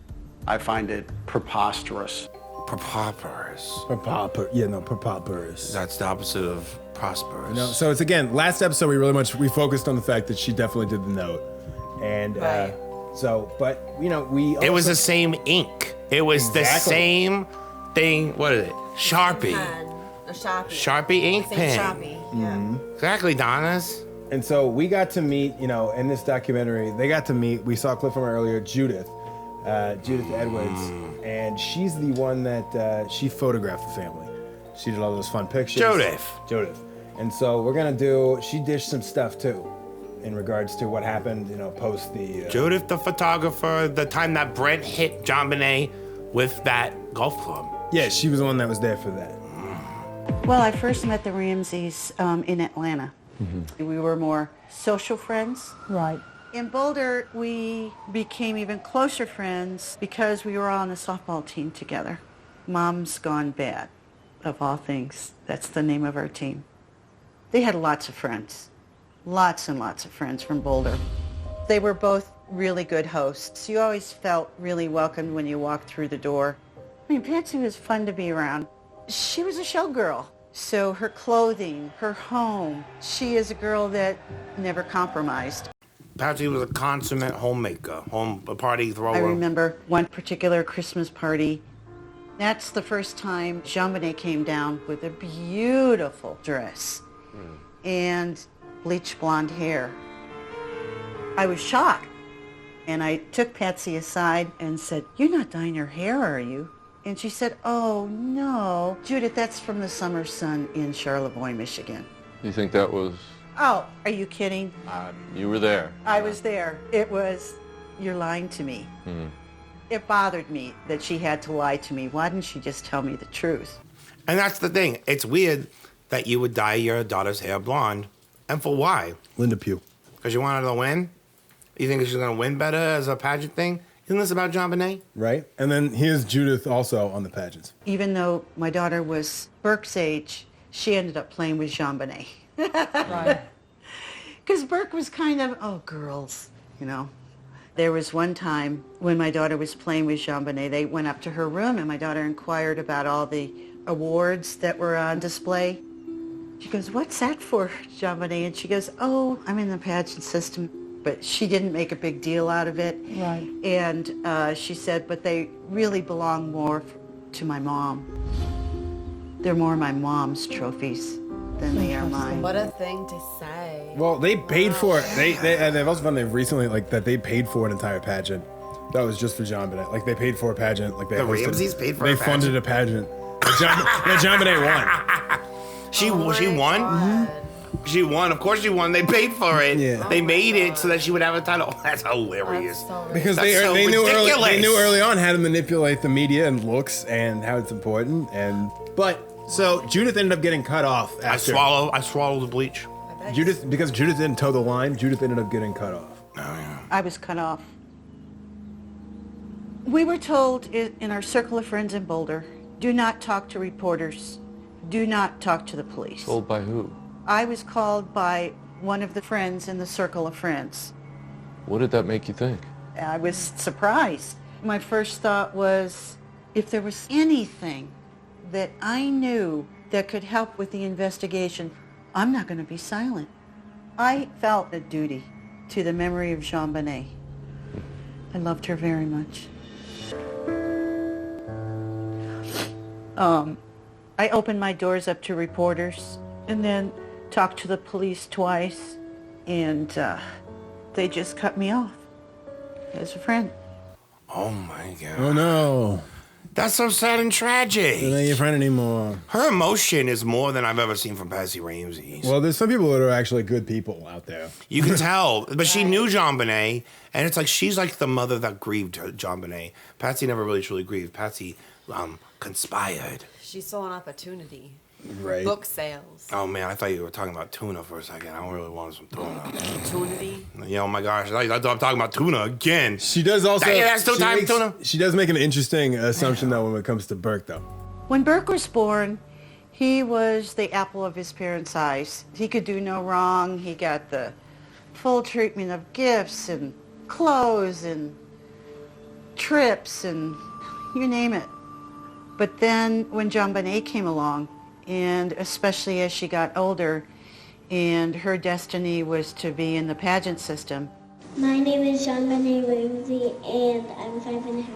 I find it preposterous. Preposterous. Preposterous. That's the opposite of prosperous. So it's again, last episode we focused on the fact that she definitely did the note, and it was the same ink. It was the same thing. What is it? Sharpie. A Sharpie. Sharpie ink pen. Sharpie. Yeah. Exactly, Donna's. And so we got to meet, in this documentary, we saw a clip from her earlier, Judith Edwards, and she's the one that she photographed the family. She did all those fun pictures. Judith. And so we're gonna she dished some stuff too, in regards to what happened, post the... Judith, the photographer, the time that Brent hit JonBenet with that golf club. Yeah, she was the one that was there for that. Well, I first met the Ramseys in Atlanta. We were more social friends. Right. In Boulder, we became even closer friends because we were all on the softball team together. Mom's Gone Bad, of all things. That's the name of our team. They had lots of friends. Lots and lots of friends from Boulder. They were both really good hosts. You always felt really welcomed when you walked through the door. I mean, Patsy was fun to be around. She was a showgirl. So her clothing, her home, she is a girl that never compromised. Patsy was a consummate homemaker, a party thrower. I remember one particular Christmas party. That's the first time JonBenet came down with a beautiful dress and bleach blonde hair. I was shocked. And I took Patsy aside and said, "You're not dyeing your hair, are you?" And she said, "Oh, no. Judith, that's from the summer sun in Charlevoix, Michigan." You think that was... Oh, are you kidding? You were there. I was there. It was, "You're lying to me." It bothered me that she had to lie to me. Why didn't she just tell me the truth? And that's the thing. It's weird that you would dye your daughter's hair blonde. And for why? Linda Pugh. Because you wanted her to win? You think she's going to win better as a pageant thing? Isn't this about JonBenet? Right. And then here's Judith also on the pageants. Even though my daughter was Burke's age, she ended up playing with JonBenet. Right. Because Burke was kind of, girls, There was one time when my daughter was playing with JonBenet, they went up to her room and my daughter inquired about all the awards that were on display. She goes, "What's that for, JonBenet?" And she goes, "Oh, I'm in the pageant system." But she didn't make a big deal out of it. Right. And she said, "But they really belong more to my mom. They're more my mom's trophies than they are mine." What a thing to say. Well, they paid for it. They've also found they've recently, that they paid for an entire pageant. That was just for JonBenet. Like, they paid for a pageant. Like, The Ramseys paid for a They funded a pageant. JonBenet won. She won? She won. Of course she won. They paid for it. Yeah. They made it so that she would have a title. That's hilarious. Because they knew early on how to manipulate the media and looks and how it's important. So Judith ended up getting cut off after. I swallowed the bleach. Because Judith didn't toe the line, Judith ended up getting cut off. Oh, yeah. I was cut off. We were told in our circle of friends in Boulder, do not talk to reporters. Do not talk to the police. Told by who? I was called by one of the friends in the circle of friends. What did that make you think? I was surprised. My first thought was, if there was anything that I knew that could help with the investigation, I'm not going to be silent. I felt a duty to the memory of JonBenet. I loved her very much. I opened my doors up to reporters and then talked to the police twice, and they just cut me off as a friend. Oh, my God. Oh, no. That's so sad and tragic. They're not your friend anymore. Her emotion is more than I've ever seen from Patsy Ramsey. Well, there's some people that are actually good people out there. You can tell. But she knew JonBenet, and it's like she's like the mother that grieved JonBenet. Patsy never really truly grieved. Patsy conspired. She saw an opportunity. Right. Book sales. Oh, man, I thought you were talking about tuna for a second. I really wanted some tuna. Opportunity. Yeah, oh, my gosh. I thought I'm talking about tuna again. She does also... That's still time tuna. She does make an interesting assumption, though, when it comes to Burke, though. When Burke was born, he was the apple of his parents' eyes. He could do no wrong. He got the full treatment of gifts and clothes and trips and you name it. But then when JonBenet came along, and especially as she got older, and her destiny was to be in the pageant system. My name is JonBenet Ramsey, and I'm 5.5.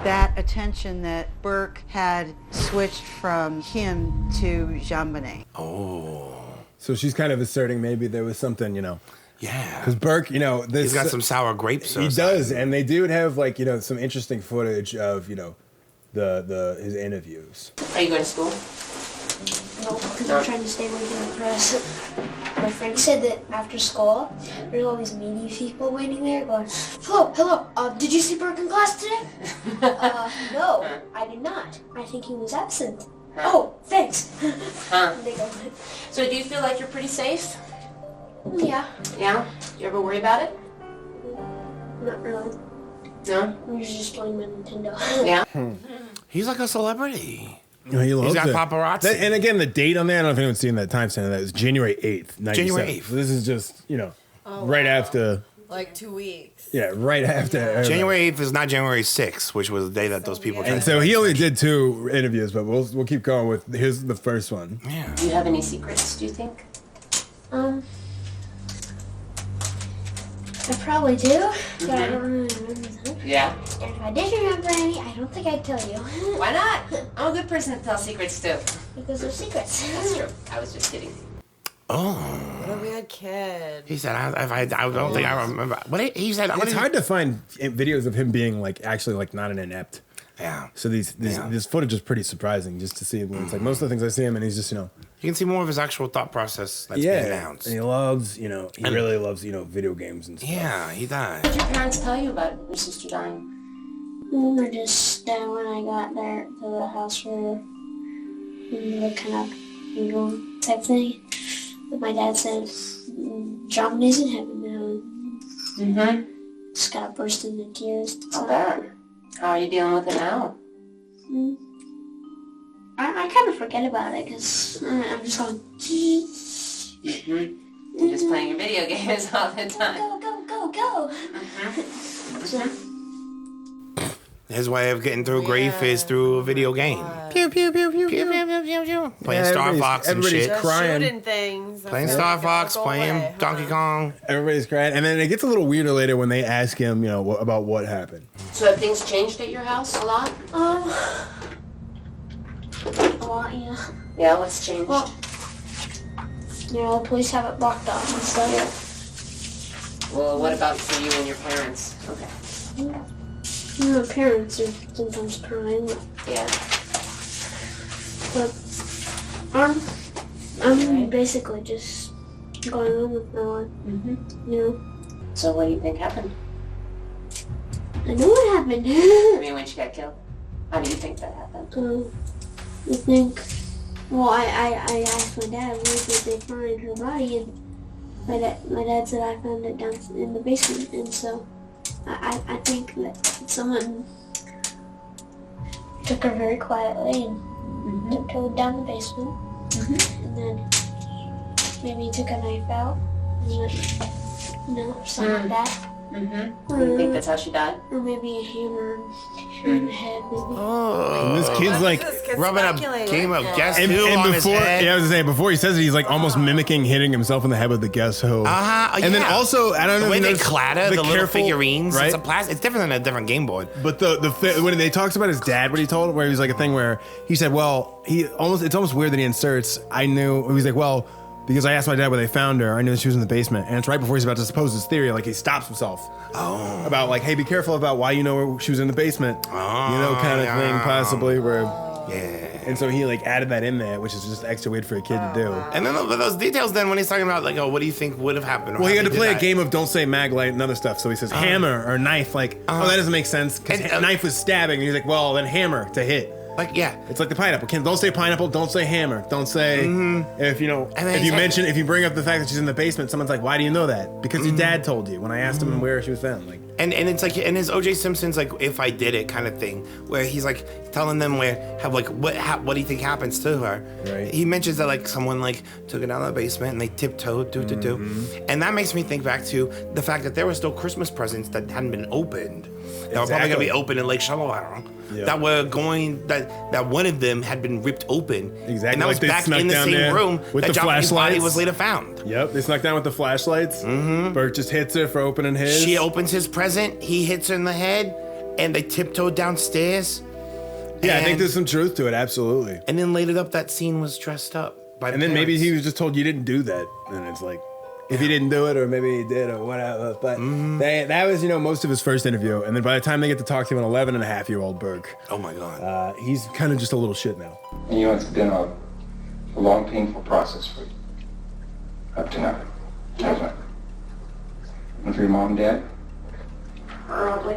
That attention that Burke had switched from him to JonBenet. Oh. So she's kind of asserting maybe there was something, Yeah. Because Burke, he's got some sour grapes. He does, and they do have, some interesting footage of, his interviews. Are you going to school? No, because I'm trying to stay away from the press. My friend said that after school, there's all these media people waiting there going, hello, did you see Burke in class today? No, I did not. I think he was absent. Oh, thanks. They go, So do you feel like you're pretty safe? yeah, Yeah? Do you ever worry about it? not really. No? I'm just playing my Nintendo. Yeah? He's like a celebrity. No, he loves He's got it. paparazzi. And again, the date on there, I don't know if anyone's seen that timestamp. That is January 8th, 97. January 8th. This is just, right after. Like 2 weeks. Yeah, right after. January 8th is not January 6th, which was the day that those people And so he only did 2 interviews, but we'll keep going with here's the first one. Yeah. Do you have any secrets, do you think? I probably do, but I don't really remember them. Yeah. And if I did remember any, I don't think I'd tell you. Why not? I'm a good person to tell secrets too. Because they're secrets. That's true. I was just kidding. Oh. What a weird kid. He said, I don't think I remember. What he said, It's hard to find videos of him being actually not an inept. Yeah. So this footage is pretty surprising just to see. It's like most of the things I see him and he's just, You can see more of his actual thought process that's being announced. And he loves, he really loves, video games and stuff. Yeah, he does. What did your parents tell you about your sister dying? Or just when I got there to the house where the kind of type thing. But my dad said, JonBenét's in heaven now. Mm-hmm. Just got burst into tears. I'll bet. How are you dealing with it now? I kind of forget about it because I'm just going. Mm-hmm. You're just playing your video games all the time. Go. So, His way of getting through grief is through a video game. Pew, pew, pew, pew, pew, pew, pew, pew. Playing Star Fox and shit. Crying. Shooting things. Playing Star Fox, playing Donkey Kong. Everybody's crying. And then it gets a little weirder later when they ask him, about what happened. So have things changed at your house a lot? a lot, yeah. Yeah, what's changed? Well, the police have it blocked off and stuff. Well, what about for you and your parents? Okay. My parents are sometimes crying. Yeah. But I'm basically just going on with my life. Mm-hmm. So what do you think happened? I know what happened. I mean, when she got killed? How do you think that happened? I think, I asked my dad where did they find her body, and my dad said I found it down in the basement, and so I think that someone took her very quietly and tiptoed down the basement, and then maybe took a knife out, and something like that. Mm-hmm. Do you think that's how she died? Or maybe a hammer in the head, maybe. Oh. And this kid's rubbing a game of Guess Who and on before, his head. Yeah, I was gonna say, before he says it, he's almost mimicking hitting himself in the head with the Guess Who. And then also, I don't know the way if you they noticed clatter the little figurines. right? It's a plastic. It's different than a different game board. But when they talks about his dad, what he told, where he was like a thing where he said, well, it's almost weird that he inserts. I knew he was like, well, because I asked my dad where they found her, I knew that she was in the basement, and it's right before he's about to suppose his theory. He stops himself. Oh. About hey, be careful about why you know she was in the basement. Kind of thing, possibly where. Yeah. And so he added that in there, which is just extra weird for a kid to do. And then those details. Then when he's talking about what do you think would have happened? Well, he had to play a game of don't say mag light and other stuff. So he says hammer or knife. That doesn't make sense because knife was stabbing. And he's like, well, then hammer to hit. It's like the pineapple. Don't say pineapple. Don't say hammer. Don't say if you bring up the fact that she's in the basement. Someone's like, why do you know that? Because your dad told you when I asked him where she was found. And it's in his O.J. Simpson's if I did it kind of thing, where he's telling them what do you think happens to her? Right. He mentions that someone took it out of the basement and they tiptoed, and that makes me think back to the fact that there were still Christmas presents that hadn't been opened. That were probably gonna be opened in Lake Shellwater. Yep. That were going that one of them had been ripped open. Exactly. And that was back in the same room with that the JonBenét's body flashlights. was later found. Yep, they snuck down with the flashlights. Burke just hits her for opening his. She opens his present, he hits her in the head, and they tiptoed downstairs. Yeah, I think there's some truth to it, absolutely. And then later up, that scene was dressed up by the And then maybe parents. he was just told you didn't do that. And it's if he didn't do it, or maybe he did, or whatever. But that was, most of his first interview. And then by the time they get to talk to him, an 11-and-a-half-year-old Burke. Oh my God. He's kind of just a little shit now. And you went to dinner a long, painful process for you. Up to now. How's that? And for your mom and dad? Probably.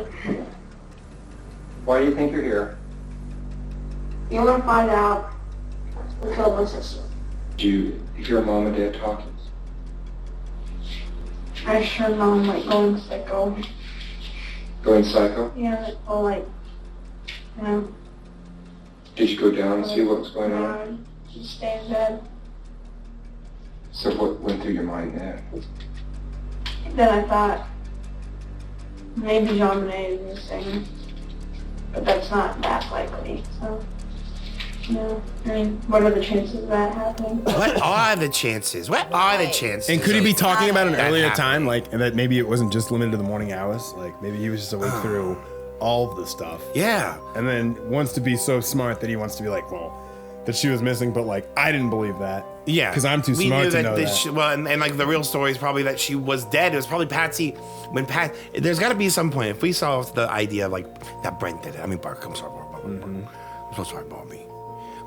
Why do you think you're here? You want to find out who killed my sister? Did you hear mom and dad talking? I sure mom like going psycho. Going psycho? Yeah, like, you know. Did you go down and see what was going on? Just stay in bed. So what went through your mind then? Then I thought, maybe JonBenet is missing. But that's not that likely, so. Yeah, I mean, what are the chances of that happening? What are the chances? What are the chances? And could he be talking about an that earlier happening? time, like, and that maybe it wasn't just limited to the morning hours? Like, maybe he was just awake through all of the stuff. Yeah. And then wants to be so smart that he wants to be like, well, that she was missing, but like, I didn't believe that. Yeah. Because I'm too We smart knew to know that. well, and like the real story is probably that she was dead. It was probably Patsy. There's got to be some point. If we saw the idea of like that Brent did it. I mean, Burke, I'm sorry. I'm so sorry, Bobby.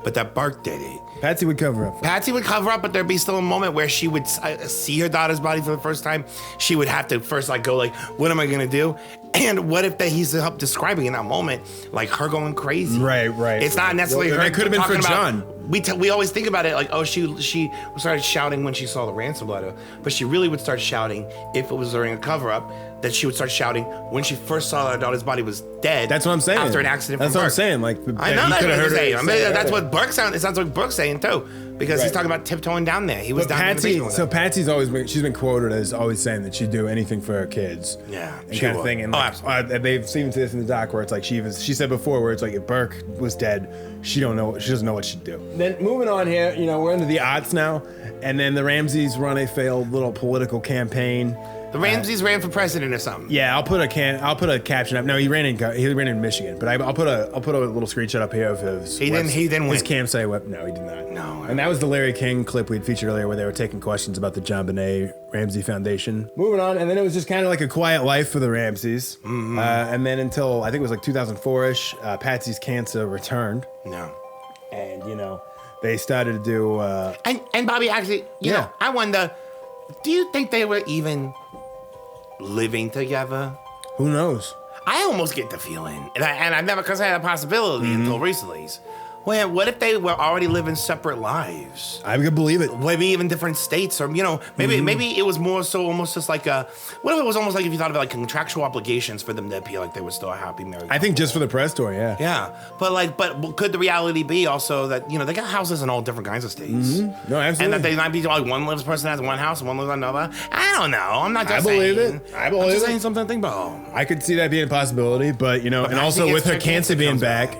But that Burke did it. Patsy would cover up. Patsy would cover up, but there'd be still a moment where she would see her daughter's body for the first time. She would have to first like go like, what am I gonna do? And what if he's help describing in that moment, like her going crazy? Right. It's not necessarily Well, her. that could have been for talking about- John. We always think about it like, oh, she started shouting when she saw the ransom letter, but she really would start shouting if it was during a cover up. That she would start shouting when she first saw her daughter's body was dead. That's what I'm saying. After an accident. That's from what I'm Burke. saying. Like, I know that's what heard he's her saying. I mean, say that's that. what Burke sounds. It sounds like Burke's saying too, because he's Right. talking about tiptoeing down there. He was But down in the Patsy, basement with so her. Patsy's she's been quoted as always saying that she'd do anything for her kids. Yeah, and she kind of would. thing. And Oh, like, they've seen this in the doc where it's like she said before where it's like if Burke was dead, she doesn't know what she'd do. Then moving on here, we're into the odds now, and then the Ramseys run a failed little political campaign. The Ramseys ran for president or something. Yeah, I'll put a caption up. No, he ran in Michigan, but I'll put a little screenshot up here of his. He didn't his win. campsite web. No, he did not. No. And that was the Larry King clip we'd featured earlier, where they were taking questions about the JonBenet Ramsey Foundation. Moving on, and then it was just kind of like a quiet life for the Ramseys, and then until I think it was like 2004ish, Patsy's cancer returned. No. And they started to do. And Bobby, actually, you know, I wonder, do you think they were even living together? Who knows? I almost get the feeling, and I've never considered that possibility until recently. Well, what if they were already living separate lives? I could believe it. Maybe even different states, or maybe it was more so almost just like what if it was almost like if you thought of it like contractual obligations for them to appear like they were still a happy married. I think just for the press tour, yeah. Yeah, but could the reality be also that they got houses in all different kinds of states? No, absolutely. And that they might be like one person has one house and one lives on another. I don't know. I'm not just I believe saying. it. I believe I'm just it. saying something to think about. I could see that being a possibility, but and also with her cancer being back,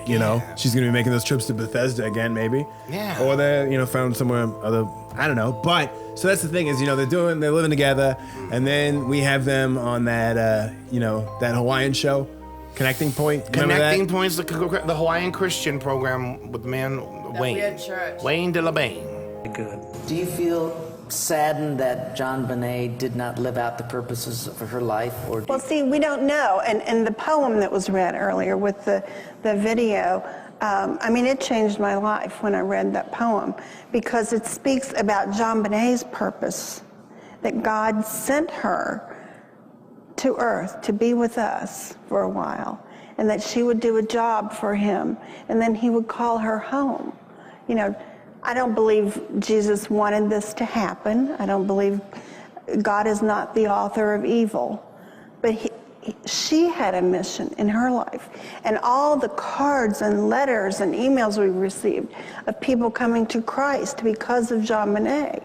she's gonna be making those trips to Bethesda again, maybe. Yeah. Or they're found somewhere other. I don't know. But so that's the thing is, they're living together, and then we have them on that that Hawaiian show, Connecting Point. Remember Connecting that? Points, the Hawaiian Christian program with man Wayne. weird church. Wayne de la Bain. Good. Do you feel saddened that JonBenet did not live out the purposes of her life? Or Well, see, we don't know. And the poem that was read earlier with the video, it changed my life when I read that poem because it speaks about JonBenet's purpose, that God sent her to earth to be with us for a while, and that she would do a job for him, and then he would call her home. I don't believe Jesus wanted this to happen. I don't believe God is not the author of evil, but she had a mission in her life. And all the cards and letters and emails we received of people coming to Christ because of JonBenet,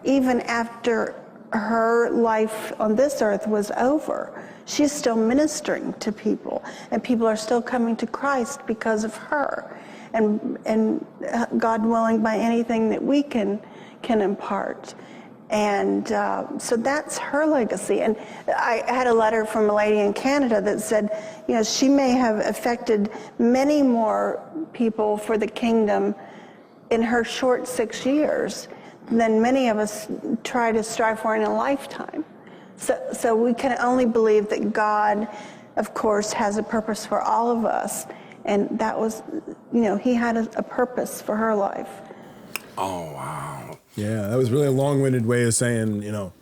even after her life on this earth was over, she's still ministering to people, and people are still coming to Christ because of her. And God willing, by anything that we can impart. And so that's her legacy. And I had a letter from a lady in Canada that said, she may have affected many more people for the kingdom in her short 6 years than many of us try to strive for in a lifetime. So we can only believe that God, of course, has a purpose for all of us. And that was, he had a purpose for her life. Oh, wow. Yeah, that was really a long-winded way of saying,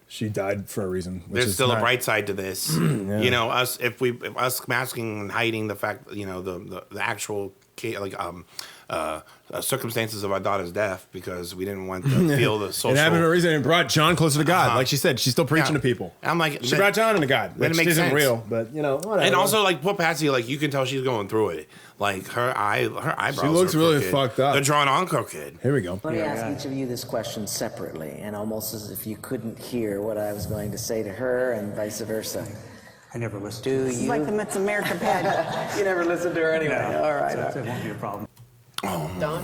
she died for a reason. There's still a bright side to this. Yeah. Us masking and hiding the fact, the actual circumstances of our daughter's death because we didn't want to feel the social. It happened for a reason. It brought John closer to God. Like she said, she's still preaching to people. I'm like, she brought John into God. Which makes isn't sense. real, but whatever. And also, like, poor Patsy, like, you can tell she's going through it. Like, her eyebrows. She looks are really crooked. fucked up. They're drawn on crooked. Here we go. Let me ask each of you this question separately, and almost as if you couldn't hear what I was going to say to her, and vice versa. I never listened to to It's you. like the Miss America pageant. You never listened to her anyway. No, All right. That won't be a problem.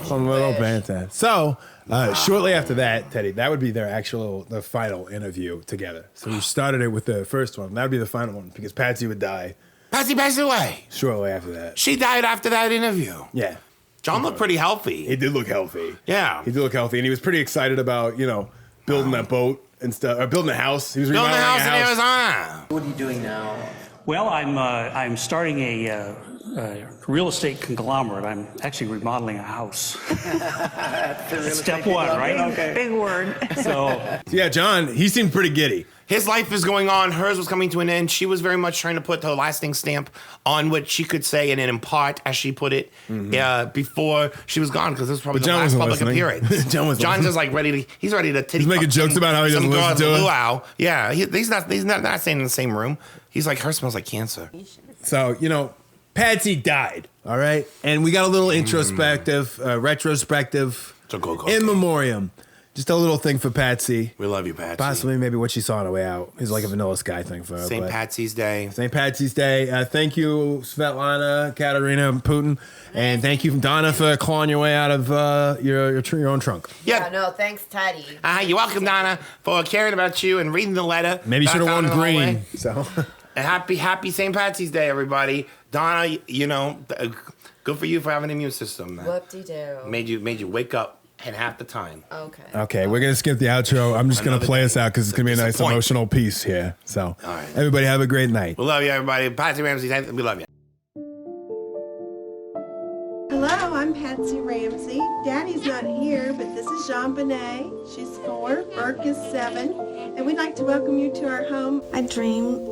Some little banter. So, shortly after that, Teddy, that would be the final interview together. So we started it with the first one. That would be the final one because Patsy would die. Patsy passed away. Shortly after that. She died after that interview. Yeah. John looked pretty healthy. He did look healthy. Yeah. He did look healthy, and he was pretty excited about, building that boat and stuff, or building a house. He was Building a remodeling house in Arizona. What are you doing now? Well, I'm starting a real estate conglomerate. I'm actually remodeling a house. Step one, right? Okay. Big word. So yeah, John, he seemed pretty giddy. His life is going on. Hers was coming to an end. She was very much trying to put the lasting stamp on what she could say and impart, as she put it, before she was gone, because this was probably the last public appearance. John's just like he's ready to titty. He's making jokes about how he doesn't listen to it. Luau. Yeah, he's not staying in the same room. He's like, her smells like cancer. So, Patsy died, all right? And we got a little introspective, retrospective, in memoriam. Just a little thing for Patsy. We love you, Patsy. Possibly maybe what she saw on the way out. It's like a Vanilla Sky thing for her. St. Patsy's Day. St. Patsy's Day. Thank you, Svetlana, Katerina, Putin. And thank you, Donna, for clawing your way out of your own trunk. Yeah, no, thanks, Teddy. You're welcome, Donna, for caring about you and reading the letter. Maybe you should have worn green. So. Happy St. Patsy's Day, everybody. Donna, good for you for having an immune system. Man. Whoop-de-doo. Made you wake up in half the time. Okay, we're going to skip the outro. I'm just going to play us out because it's going to be a nice emotional piece here. So, everybody have a great night. We love you, everybody. Patsy Ramsey, we love you. Hello, I'm Patsy Ramsey. Daddy's not here, but this is JonBenet. She's 4, Burke is 7, and we'd like to welcome you to our home. I dream.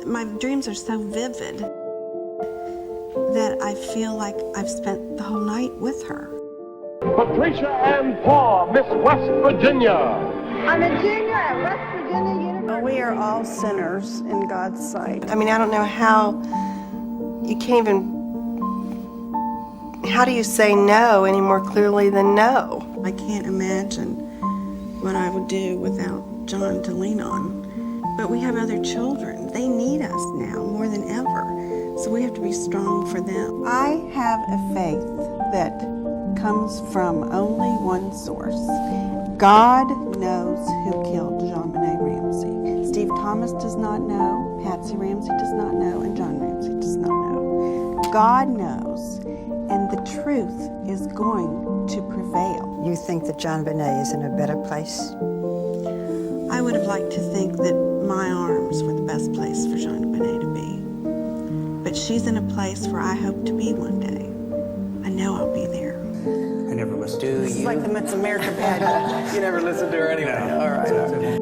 My dreams are so vivid that I feel like I've spent the whole night with her. Patricia and Paul, Miss West Virginia. I'm a junior at West Virginia University. We are all sinners in God's sight. I mean, I don't know how you can't even. How do you say no any more clearly than no? I can't imagine what I would do without John to lean on. But we have other children. They need us now more than ever. So we have to be strong for them. I have a faith that comes from only one source. God knows who killed JonBenet Ramsey. Steve Thomas does not know, Patsy Ramsey does not know, and John Ramsey does not know. God knows, and the truth is going to prevail. You think that JonBenet is in a better place? I would have liked to think that my arms were the best place for JonBenet to be. But she's in a place where I hope to be one day. I know I'll be there. I never listened to you. It's like the Miss America pageant. You never listened to her anyway. No. All right.